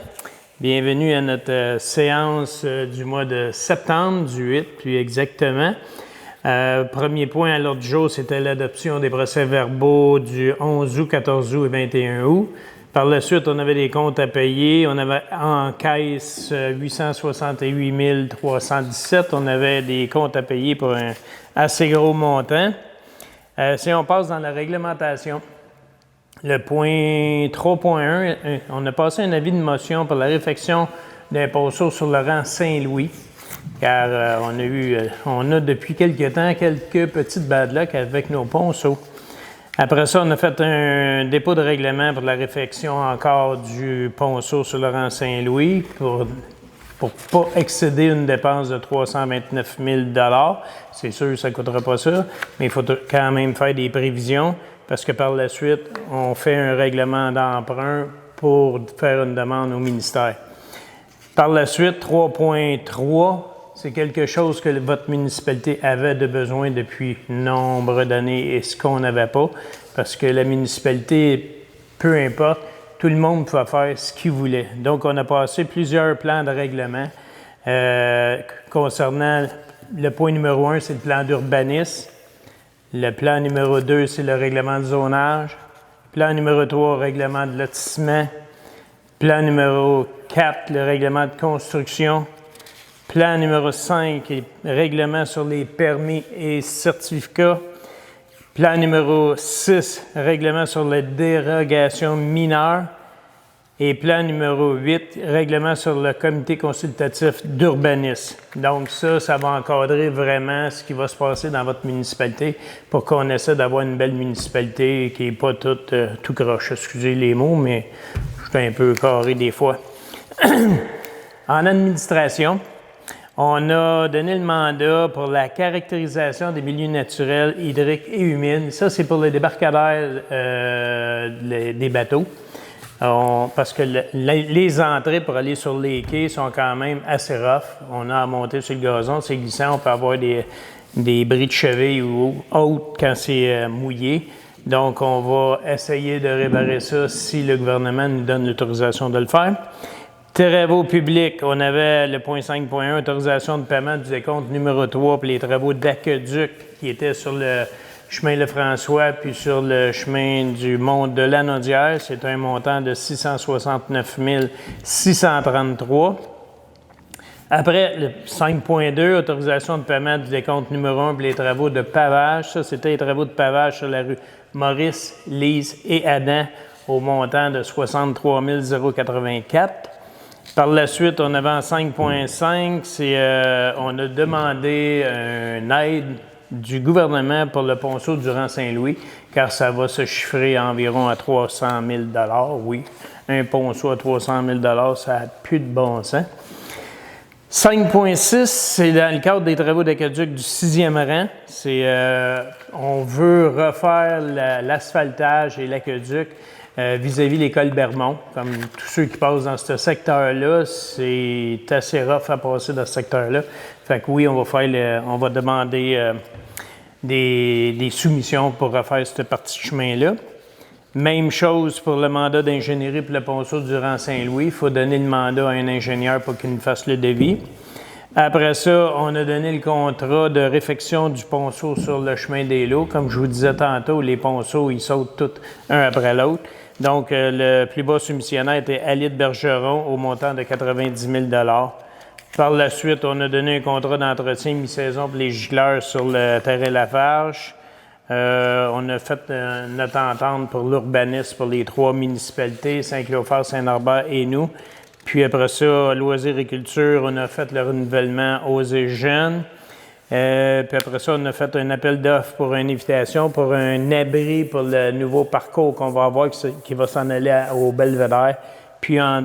Bienvenue à notre séance du mois de septembre, du 8 plus exactement. Premier point à l'ordre du jour, c'était l'adoption des procès-verbaux du 11 août, 14 août et 21 août. Par la suite, on avait des comptes à payer. On avait en caisse 868 317. On avait des comptes à payer pour un assez gros montant. Si on passe dans la réglementation, le point 3.1, on a passé un avis de motion pour la réfection d'un ponceau sur le rang Saint-Louis, car on a depuis quelques temps quelques petites bad luck avec nos ponceaux. Après ça, on a fait un dépôt de règlement pour la réfection encore du ponceau sur le rang Saint-Louis pour ne pas excéder une dépense de 329 000 $. C'est sûr que ça ne coûtera pas ça, mais il faut quand même faire des prévisions parce que par la suite, on fait un règlement d'emprunt pour faire une demande au ministère. Par la suite, 3.3, c'est quelque chose que votre municipalité avait de besoin depuis nombre d'années et ce qu'on n'avait pas, parce que la municipalité, peu importe, tout le monde pouvait faire ce qu'il voulait. Donc, on a passé plusieurs plans de règlement concernant le point numéro 1, c'est le plan d'urbanisme. Le plan numéro 2, c'est le règlement de zonage. Plan numéro 3, règlement de lotissement. Plan numéro 4, le règlement de construction. Plan numéro 5, règlement sur les permis et certificats. Plan numéro 6, règlement sur les dérogations mineures. Et plan numéro 8, règlement sur le comité consultatif d'urbanisme. Donc ça va encadrer vraiment ce qui va se passer dans votre municipalité pour qu'on essaie d'avoir une belle municipalité qui n'est pas toute tout croche. Excusez les mots, mais je suis un peu carré des fois. En administration, on a donné le mandat pour la caractérisation des milieux naturels, hydriques et humides. Ça, c'est pour les débarcadères des bateaux. Parce que les entrées pour aller sur les quais sont quand même assez rough. On a à monter sur le gazon, c'est glissant, on peut avoir des bris de cheville ou autres quand c'est mouillé. Donc, on va essayer de réparer ça si le gouvernement nous donne l'autorisation de le faire. Travaux publics, on avait le point 5.1, autorisation de paiement du décompte numéro 3 pour les travaux d'aqueduc qui étaient sur le chemin Lefrançois, puis sur le chemin du mont de Lanaudière, c'est un montant de 669 633. Après, le 5.2, autorisation de paiement du décompte numéro 1 pour les travaux de pavage. Ça, c'était les travaux de pavage sur la rue Maurice, Lise et Adam au montant de 63 084. Par la suite, on avait en 5.5, on a demandé une aide du gouvernement pour le ponceau du rang Saint-Louis, car ça va se chiffrer environ à 300 000 $. Oui, un ponceau à 300 000 $, ça n'a plus de bon sens. 5.6, c'est dans le cadre des travaux d'aqueduc du 6e rang. On veut refaire l'asphaltage et l'aqueduc vis-à-vis l'école Bermond. Comme tous ceux qui passent dans ce secteur-là, c'est assez rough à passer dans ce secteur-là. Fait que oui, on va demander des soumissions pour refaire cette partie de chemin-là. Même chose pour le mandat d'ingénierie pour le ponceau du rang Saint-Louis. Il faut donner le mandat à un ingénieur pour qu'il nous fasse le devis. Après ça, on a donné le contrat de réfection du ponceau sur le chemin des Lots. Comme je vous disais tantôt, les ponceaux, ils sautent tous un après l'autre. Donc, le plus bas soumissionnaire était Alide Bergeron au montant de 90 000 $. Par la suite, on a donné un contrat d'entretien mi-saison pour les gicleurs sur le terrain Lafarge. On a fait notre entente pour l'urbanisme pour les 3 municipalités, Saint-Clophas, Saint-Norbert et nous. Puis après ça, loisirs et culture, on a fait le renouvellement Oser jeunes. Puis après ça, on a fait un appel d'offres pour une invitation pour un abri pour le nouveau parcours qu'on va avoir qui va s'en aller au Belvédère. Puis en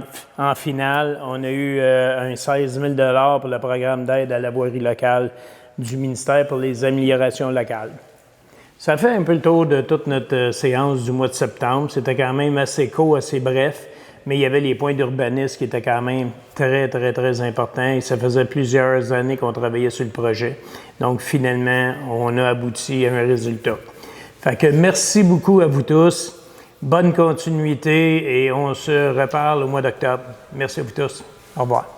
finale, on a eu un 16 000 $ pour le programme d'aide à la voirie locale du ministère pour les améliorations locales. Ça fait un peu le tour de toute notre séance du mois de septembre. C'était quand même assez court, assez bref, mais il y avait les points d'urbanisme qui étaient quand même très, très, très importants. Et ça faisait plusieurs années qu'on travaillait sur le projet. Donc finalement, on a abouti à un résultat. Fait que merci beaucoup à vous tous. Bonne continuité et on se reparle au mois d'octobre. Merci à vous tous. Au revoir.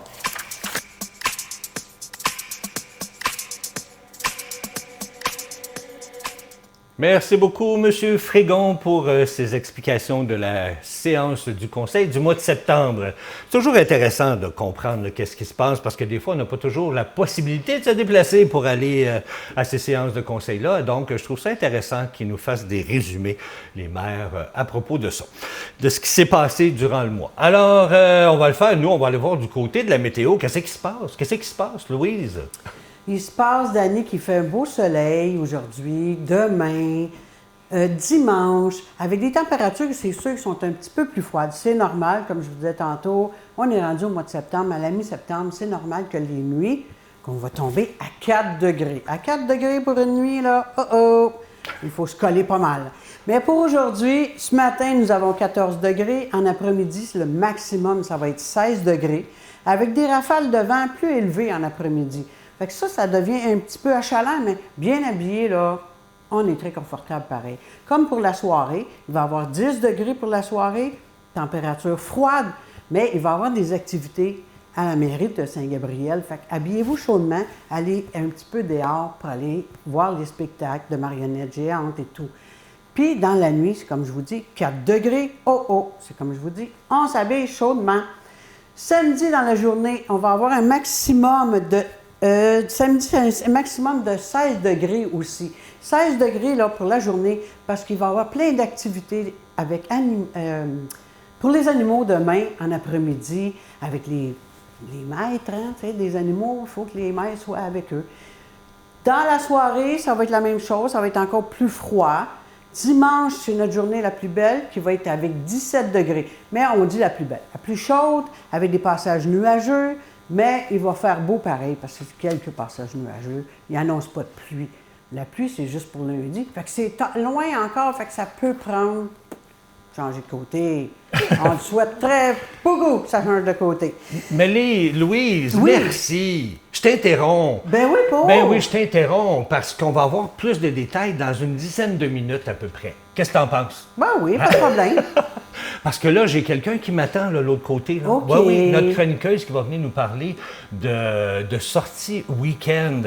Merci beaucoup, M. Frégon, pour ces explications de la séance du Conseil du mois de septembre. C'est toujours intéressant de comprendre qu'est-ce qui se passe parce que des fois, on n'a pas toujours la possibilité de se déplacer pour aller à ces séances de Conseil-là. Donc, je trouve ça intéressant qu'ils nous fassent des résumés, les maires, à propos de ça, de ce qui s'est passé durant le mois. Alors, on va le faire. Nous, on va aller voir du côté de la météo. Qu'est-ce qui se passe? Qu'est-ce qui se passe, Louise? Il se passe, Dani, qu'il fait un beau soleil aujourd'hui, demain, dimanche, avec des températures, c'est sûr, qui sont un petit peu plus froides. C'est normal, comme je vous disais tantôt, on est rendu au mois de septembre, à la mi-septembre, c'est normal que les nuits, qu'on va tomber à 4 degrés. À 4 degrés pour une nuit, là, il faut se coller pas mal. Mais pour aujourd'hui, ce matin, nous avons 14 degrés. En après-midi, le maximum, ça va être 16 degrés, avec des rafales de vent plus élevées en après-midi. Fait que ça devient un petit peu achalant, mais bien habillé, là, on est très confortable pareil. Comme pour la soirée, il va y avoir 10 degrés pour la soirée, température froide, mais il va y avoir des activités à la mairie de Saint-Gabriel. Fait que habillez-vous chaudement, allez un petit peu dehors pour aller voir les spectacles de marionnettes géantes et tout. Puis dans la nuit, c'est comme je vous dis, 4 degrés, c'est comme je vous dis, on s'habille chaudement. Samedi, dans la journée, on va avoir un maximum de samedi, c'est un maximum de 16 degrés aussi. 16 degrés là, pour la journée, parce qu'il va y avoir plein d'activités avec pour les animaux demain, en après-midi, avec les maîtres, hein, des animaux, il faut que les maîtres soient avec eux. Dans la soirée, ça va être la même chose, ça va être encore plus froid. Dimanche, c'est notre journée la plus belle, qui va être avec 17 degrés. Mais on dit la plus belle. La plus chaude, avec des passages nuageux. Mais il va faire beau pareil, parce que c'est quelques passages nuageux. Il n'annonce pas de pluie. La pluie, c'est juste pour lundi. Fait que c'est loin encore, fait que ça peut prendre... changer de côté. On le souhaite très beaucoup que ça change de côté. Mais Louise, oui. Merci. Je t'interromps. Ben oui, Paul. Ben oui, je t'interromps parce qu'on va avoir plus de détails dans une dizaine de minutes à peu près. Qu'est-ce que t'en penses? Ben oui, pas de problème. Parce que là, j'ai quelqu'un qui m'attend de l'autre côté. Là. OK. Oui, notre chroniqueuse qui va venir nous parler de sortie week-end.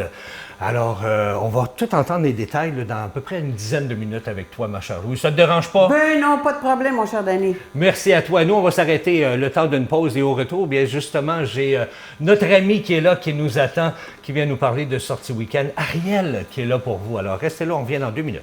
Alors, on va tout entendre les détails là, dans à peu près une dizaine de minutes avec toi, ma chère Louise. Ça te dérange pas? Ben non, pas de problème, mon cher Danny. Merci à toi. Nous, on va s'arrêter le temps d'une pause et au retour, bien justement, j'ai notre ami qui est là, qui nous attend, qui vient nous parler de sortie week-end. Ariel qui est là pour vous. Alors, restez là, on vient dans 2 minutes.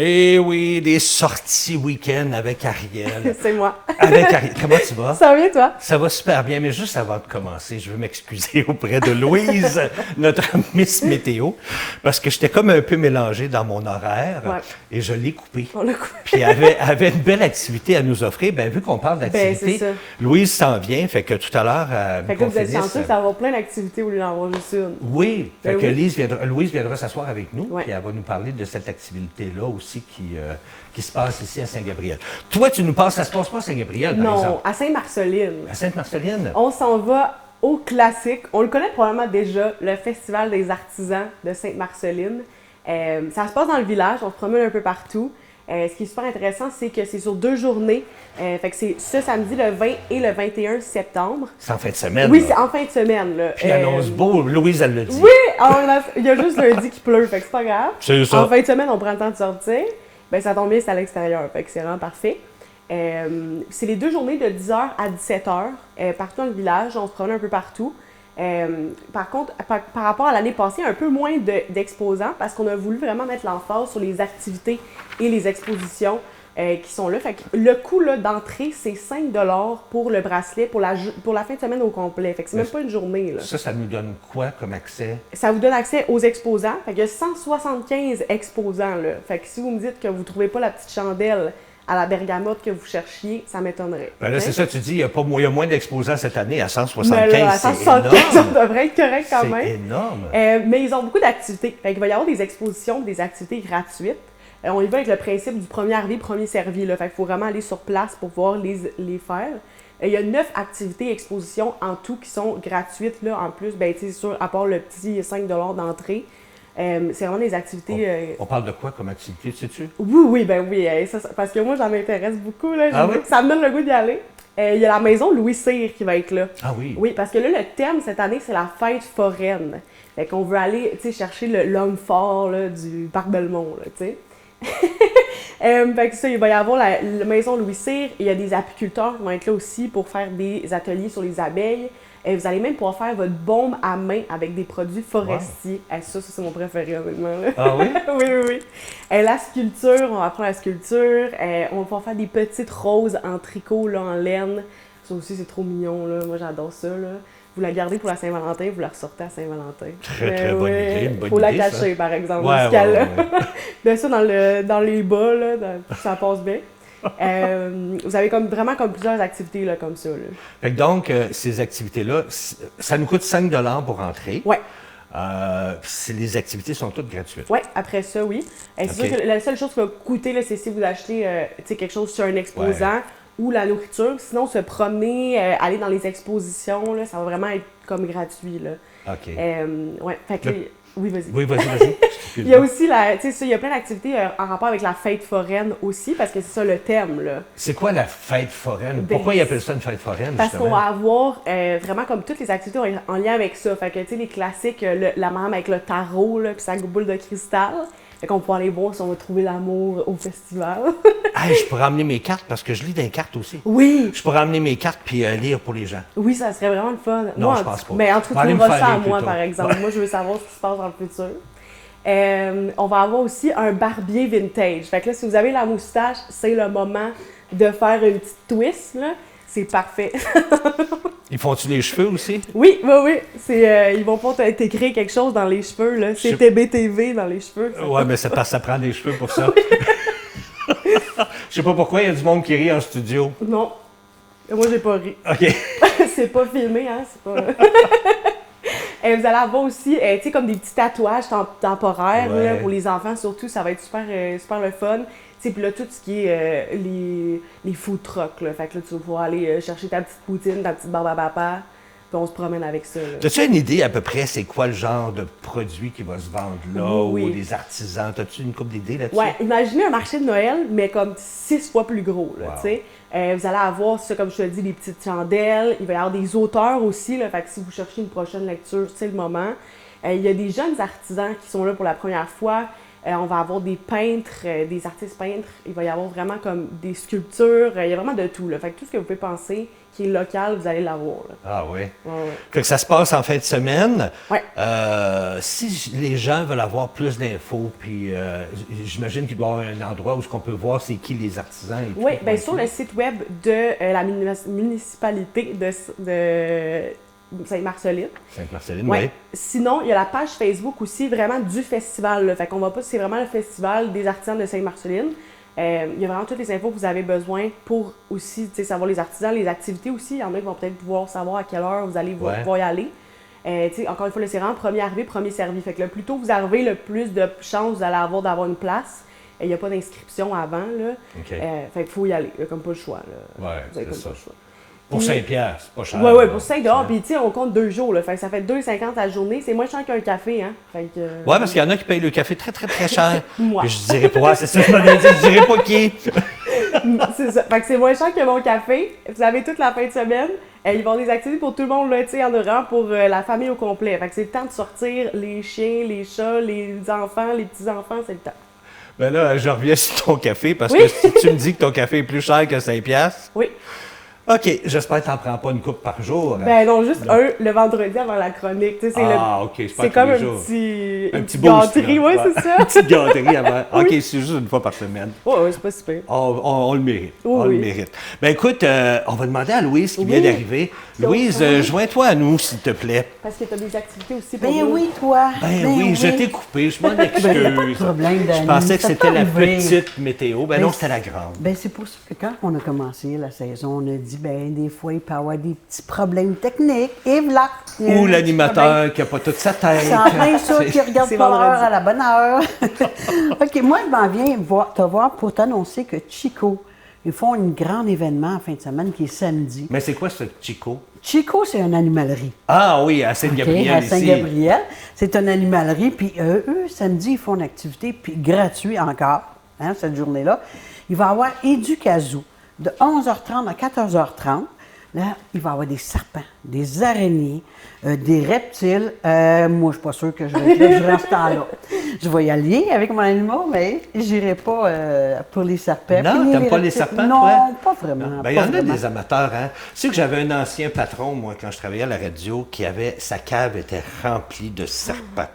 Eh oui, des sorties week-end avec Ariel. C'est moi. Avec Ariel. Comment tu vas? Ça va bien, toi? Ça va super bien, mais juste avant de commencer, je veux m'excuser auprès de Louise, notre Miss Météo, parce que j'étais comme un peu mélangé dans mon horaire et je l'ai coupé. On l'a coupé. Puis elle avait une belle activité à nous offrir. Bien, vu qu'on parle d'activité, c'est ça. Louise s'en vient, fait que tout à l'heure, Fait que vous êtes chanceux, ça va avoir plein d'activités au lieu d'en avoir juste une. oui, fait Ben que oui. Louise viendra s'asseoir avec nous, Ouais. puis elle va nous parler de cette activité-là aussi qui se passe ici à Saint-Gabriel. Toi, tu nous passes, ça se passe pas à Saint-Gabriel, par Non, exemple? à Sainte-Marceline. À Sainte-Marceline? On s'en va au classique. On le connaît probablement déjà, le Festival des artisans de Sainte-Marceline. Ça se passe dans le village, on se promène un peu partout. Ce qui est super intéressant, c'est que c'est sur 2 journées. Fait que c'est ce samedi, le 20 et le 21 septembre. C'est en fin de semaine. Oui, là. c'est en fin de semaine. Là. Puis l'annonce beau, Louise, elle le dit. Oui! Il y a juste lundi qui pleut, fait que c'est pas grave. C'est ça. En fin de semaine, on prend le temps de sortir. Ben, ça tombe bien, c'est à l'extérieur, fait que c'est vraiment parfait. C'est les 2 journées de 10h à 17h, partout dans le village. On se promène un peu partout. Par contre, par rapport à l'année passée, un peu moins d'exposants parce qu'on a voulu vraiment mettre l'emphase sur les activités et les expositions qui sont là. Fait que le coût là, d'entrée, c'est 5 $ pour le bracelet pour la fin de semaine au complet. Fait que c'est même pas une journée. Là. Ça nous donne quoi comme accès? Ça vous donne accès aux exposants. Fait qu'il y a 175 exposants. Là. Fait que si vous me dites que vous ne trouvez pas la petite chandelle à la bergamote que vous cherchiez, ça m'étonnerait. Ben là, c'est ça, tu dis, il y a moins d'exposants cette année à 175. Mais là, à 175, ça devrait être correct quand même. C'est énorme. Mais ils ont beaucoup d'activités. Fait qu'il va y avoir des expositions, des activités gratuites. On y va avec le principe du premier arrivé, premier servi. Là. Fait qu'il faut vraiment aller sur place pour pouvoir les faire. Il y a 9 activités et expositions en tout qui sont gratuites. Là, en plus, ben, c'est sûr, à part le petit 5 $ d'entrée. C'est vraiment des activités... On parle de quoi comme activité, sais-tu? Oui, parce que moi, ça m'intéresse beaucoup. Là, Ah oui? Ça me donne le goût d'y aller. Il y a la maison Louis Cyr qui va être là. Ah oui? Oui, parce que là, le thème cette année, c'est la fête foraine. Fait qu'on veut aller, chercher l'homme fort là, du parc Belmont, là, tu sais. Fait que ça, il va y avoir la maison Louis Cyr. Il y a des apiculteurs qui vont être là aussi pour faire des ateliers sur les abeilles. Vous allez même pouvoir faire votre baume à main avec des produits forestiers. Wow. Ça, c'est mon préféré, honnêtement. Là. Ah oui? Oui. La sculpture, on va apprendre la sculpture. On va pouvoir faire des petites roses en tricot, là, en laine. Ça aussi, c'est trop mignon. Là. Moi, j'adore ça. Là. Vous la gardez pour la Saint-Valentin, vous la ressortez à Saint-Valentin. Très bonne idée. Une bonne faut la idée, cacher, ça. par exemple, Ouais, dans ce cas-là. ouais. Bien sûr, dans les bas, là, ça passe bien. Vous avez vraiment plusieurs activités là, comme ça. Là. Fait que donc, ces activités-là, ça nous coûte 5 $ pour entrer. Oui. Les activités sont toutes gratuites. Oui, après ça, oui. C'est sûr que la seule chose qui va coûter, là, c'est si vous achetez quelque chose sur un exposant ou la nourriture. Sinon, se promener, aller dans les expositions, là, ça va vraiment être comme gratuit. Là. OK. Fait que, oui, vas-y. Oui, vas-y. Il y a aussi, il y a plein d'activités en rapport avec la fête foraine aussi, parce que c'est ça le thème, là. C'est quoi la fête foraine? Ben, Pourquoi ils appellent ça une fête foraine, parce justement? qu'on va avoir vraiment comme toutes les activités en lien avec ça. Fait que, tu sais, les classiques, la madame avec le tarot, là, puis sa boule de cristal. Fait qu'on pourra aller voir si on va trouver l'amour au festival. Hey, je pourrais amener mes cartes, parce que je lis des cartes aussi. Oui! Je pourrais amener mes cartes puis lire pour les gens. Oui, ça serait vraiment le fun. Non, moi, je pense pas. Mais en tout On va cas, aller tu me trouveras faire ça à lire moi, plus par tôt. exemple. Moi, je veux savoir ce qui se passe dans le futur. On va avoir aussi un barbier vintage. Fait que là, si vous avez la moustache, c'est le moment de faire une petite twist, là. C'est parfait. Ils font-tu les cheveux aussi? Oui. Ils vont pas t'écrire quelque chose dans les cheveux, là. C'est TBTV dans les cheveux. Ouais, mais c'est parce que ça prend des cheveux pour ça. Je sais pas pourquoi il y a du monde qui rit en studio. Non. Moi, j'ai pas ri. OK. C'est pas filmé, hein? C'est pas... vous allez avoir aussi, tu sais, comme des petits tatouages temporaires là, pour les enfants, surtout, ça va être super le fun. Puis là, tout ce qui est les food trucks, là. Fait que là, tu vas pouvoir aller chercher ta petite poutine, ta petite barbe à papa, puis on se promène avec ça. As-tu une idée à peu près c'est quoi le genre de produit qui va se vendre là, Oui. ou des artisans? As-tu une couple d'idées là-dessus? Ouais, imaginez un marché de Noël, mais comme 6 fois plus gros, là, Wow. tu sais. Vous allez avoir, ça, comme je te dis, des petites chandelles. Il va y avoir des auteurs aussi, là. Fait que si vous cherchez une prochaine lecture, c'est le moment. Il y a des jeunes artisans qui sont là pour la première fois. On va avoir des peintres, des artistes peintres. Il va y avoir vraiment comme des sculptures. Il y a vraiment de tout, là. Fait que tout ce que vous pouvez penser qui est local, vous allez l'avoir, là. Ah oui. Ouais. Fait que ça se passe en fin de semaine. Ouais. Si les gens veulent avoir plus d'infos, puis j'imagine qu'il doit y avoir un endroit où on peut voir c'est qui les artisans et tout. Oui, bien sur le site web de la municipalité de Sainte-Marceline. Sainte-Marceline, Ouais. oui. Sinon, il y a la page Facebook aussi, vraiment du festival. Là. Fait qu'on va pas, c'est vraiment le festival des artisans de Sainte-Marceline. Il y a vraiment toutes les infos que vous avez besoin pour aussi savoir les artisans, les activités aussi. Il y en a qui vont peut-être pouvoir savoir à quelle heure vous allez pouvoir y aller. Encore une fois, c'est vraiment premier arrivé, premier servi. Fait que le plus tôt vous arrivez, le plus de chances vous allez avoir d'avoir une place. Il n'y a pas d'inscription avant. Là. OK. Fait qu'il faut y aller. Il n'y a comme pas le choix. Là. Ouais, vous avez c'est comme ça. pas le choix. Pour 5 piastres, c'est pas cher. Ouais, pour 5 $. Puis, tu sais, on compte 2 jours, là. Fait que ça fait 2,50 la journée. C'est moins cher qu'un café, hein. Fait que, Ouais, parce qu'il y en a qui payent le café très, très, très cher. Moi. Puis je dirais pas, c'est ça que je m'en ai dit, je dirais pas qui. C'est ça. Fait que c'est moins cher que mon café. Vous avez toute la fin de semaine. Ils vont avoir des activités pour tout le monde, là, tu sais, il y en a vraiment pour la famille au complet. Fait que c'est le temps de sortir les chiens, les chats, les enfants, les petits-enfants, c'est le temps. Ben là, je reviens sur ton café, parce Oui. que si tu me dis que ton café est plus cher que 5 piastres, Oui. OK, j'espère que tu n'en prends pas une coupe par jour. Ben non, juste un le vendredi avant la chronique. Tu sais, c'est OK, c'est pas c'est tous comme les un jours. petit, Un une petit petite boost, gâterie, là. ouais, Ouais. c'est ça. Une petite gâterie avant. OK, Oui. c'est juste une fois par semaine. Ouais, c'est pas super. On le mérite. Oui, on le oui. mérite. Ben écoute, on va demander à Louise qui Oui. vient d'arriver. Louise, Oui. joins-toi à nous, s'il te plaît. Parce que tu as des activités aussi pour Ben nous. oui, toi. Ben oui, je t'ai coupé, je m'en excuse. Ben, y a pas de problème, Je Dani, pensais que ça c'était peut la arriver. petite météo. Ben non, Ben, c'était la grande. Ben, c'est pour ça que quand on a commencé la saison, on a dit, ben, des fois, il peut y avoir des petits problèmes techniques. Et voilà. il y a Ou un petit l'animateur qui n'a pas toute sa tête. C'est en plein ça C'est- qui regarde C'est pas vendredi. l'heure à la bonne heure. OK, moi, je m'en viens te voir pour t'annoncer que Chico, ils font un grand événement en fin de semaine qui est samedi. Mais c'est quoi ce Chico? Chico, c'est une animalerie. Ah oui, à OK, Saint-Gabriel à ici. Saint-Gabriel. C'est une animalerie. Puis eux, samedi, ils font une activité puis gratuite encore, hein, cette journée-là. Il va y avoir Éducazou de 11h30 à 14h30. Là, il va y avoir des serpents, des araignées, des reptiles. Moi, je ne suis pas sûre que je vais être là durant ce temps-là. Je vais y aller avec mon animal, mais je n'irai pas pour les serpents. Non, Puis ni t'aimes pas les reptiles. serpents, non, toi? pas vraiment. Ben, il y pas en a vraiment. des amateurs, hein. Tu sais que j'avais un ancien patron, moi, quand je travaillais à la radio, qui avait, sa cave était remplie de serpents.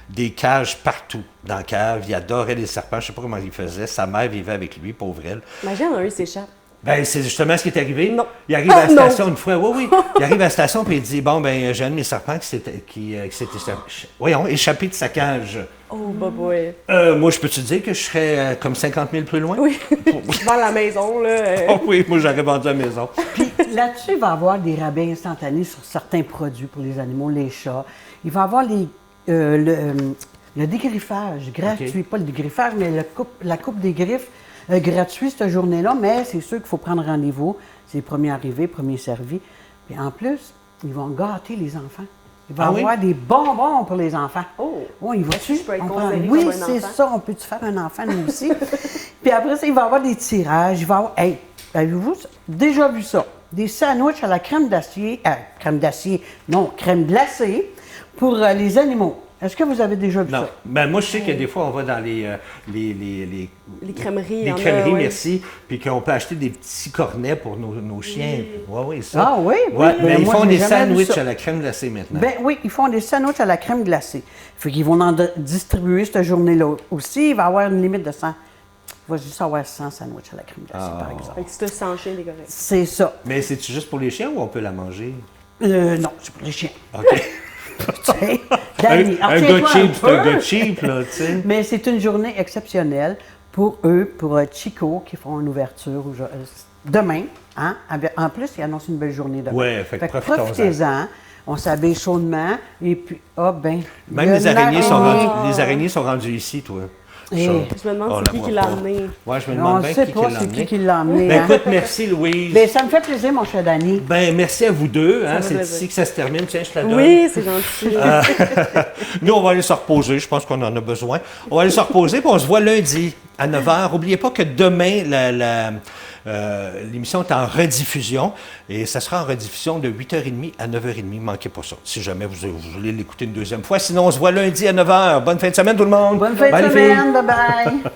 Des cages partout dans la cave. Il adorait les serpents. Je ne sais pas comment il faisait. Sa mère vivait avec lui, pauvre elle. Imagine, un s'échappe. Ben, c'est justement ce qui est arrivé. Non. Il arrive à la Ah, non. station une fois. Oui. Il arrive à la station et il dit, bon, ben, j'ai un de mes serpents qui s'est échappé de sa cage. Oh, boy. Moi, je peux te dire que je serais comme 50 000 plus loin? Oui. Devant la maison, là. Oh oui, moi, j'aurais vendu à la maison. Puis là-dessus, il va y avoir des rabais instantanés sur certains produits pour les animaux, les chats. Il va y avoir le dégriffage gratuit. OK. Pas le dégriffage, mais la coupe des griffes gratuit cette journée-là. Mais c'est sûr qu'il faut prendre rendez-vous. C'est premier arrivé, premier servi. Puis en plus, ils vont gâter les enfants. Il va y Ah oui? avoir des bonbons pour les enfants. Oh! Oui, il va-tu? Est-ce que je peux être On considérée prend- Oui, comme un c'est enfant? ça. On peut-tu faire un enfant, nous aussi? Puis après ça, il va y avoir des tirages. Il va y avoir... Hey, avez-vous déjà vu ça? Des sandwichs à la crème d'acier... crème d'acier, non, crème glacée pour les animaux. Est-ce que vous avez déjà vu Non. ça? Ben, moi, je sais que des fois, on va dans les Les crèmeries, il y les en a, crèmeries, ouais. merci, puis qu'on peut acheter des petits cornets pour nos chiens. Oui, ça. Ah oui? Ouais, Oui, mais ben ils moi, font j'ai des jamais vu sandwichs ça. à la crème glacée maintenant. Ben oui, ils font des sandwichs à la crème glacée. Fait qu'ils vont en distribuer cette journée-là aussi. Il va y avoir une limite de 100. Il va juste avoir 100 sandwichs à la crème glacée, par exemple. Fait que si t'as 100 chiens, t'es correct. C'est ça. Mais c'est-tu juste pour les chiens ou on peut la manger? Non, c'est pour les chiens. OK. Hey, Dani, un retiens-toi gars cheap, c'est un peu. gars cheap, là, tu sais. Mais c'est une journée exceptionnelle pour eux, pour Chico, qui font une ouverture demain. Hein? En plus, ils annoncent une belle journée demain. Ouais, fait que profitons-en. profitez-en. On s'habille chaudement. Et puis, ben. Même il y a les une araignées, sont araignée. rendues, les araignées sont rendues ici, toi. Et- Ça, Je me demande on c'est la qui voit l'a pas. amené. Ouais, je me On demande ne bien sait qui pas l'a c'est amené. qui l'a emmené. Ben hein. écoute, merci Louise. Ben, ça me fait plaisir, mon cher Dani. Ben merci à vous deux. Hein, me fait c'est plaisir. ici que ça se termine. Tiens, je te la donne. Oui, c'est gentil. Nous, on va aller se reposer. Je pense qu'on en a besoin. On va aller se reposer, puis on se voit lundi à 9h. N'oubliez pas que demain, l'émission est en rediffusion. Et ça sera en rediffusion de 8h30 à 9h30. Ne manquez pas ça, si jamais vous voulez l'écouter une deuxième fois. Sinon, on se voit lundi à 9h. Bonne fin de semaine, tout le monde. Bonne fin Bye, de les filles. semaine. Bye-bye.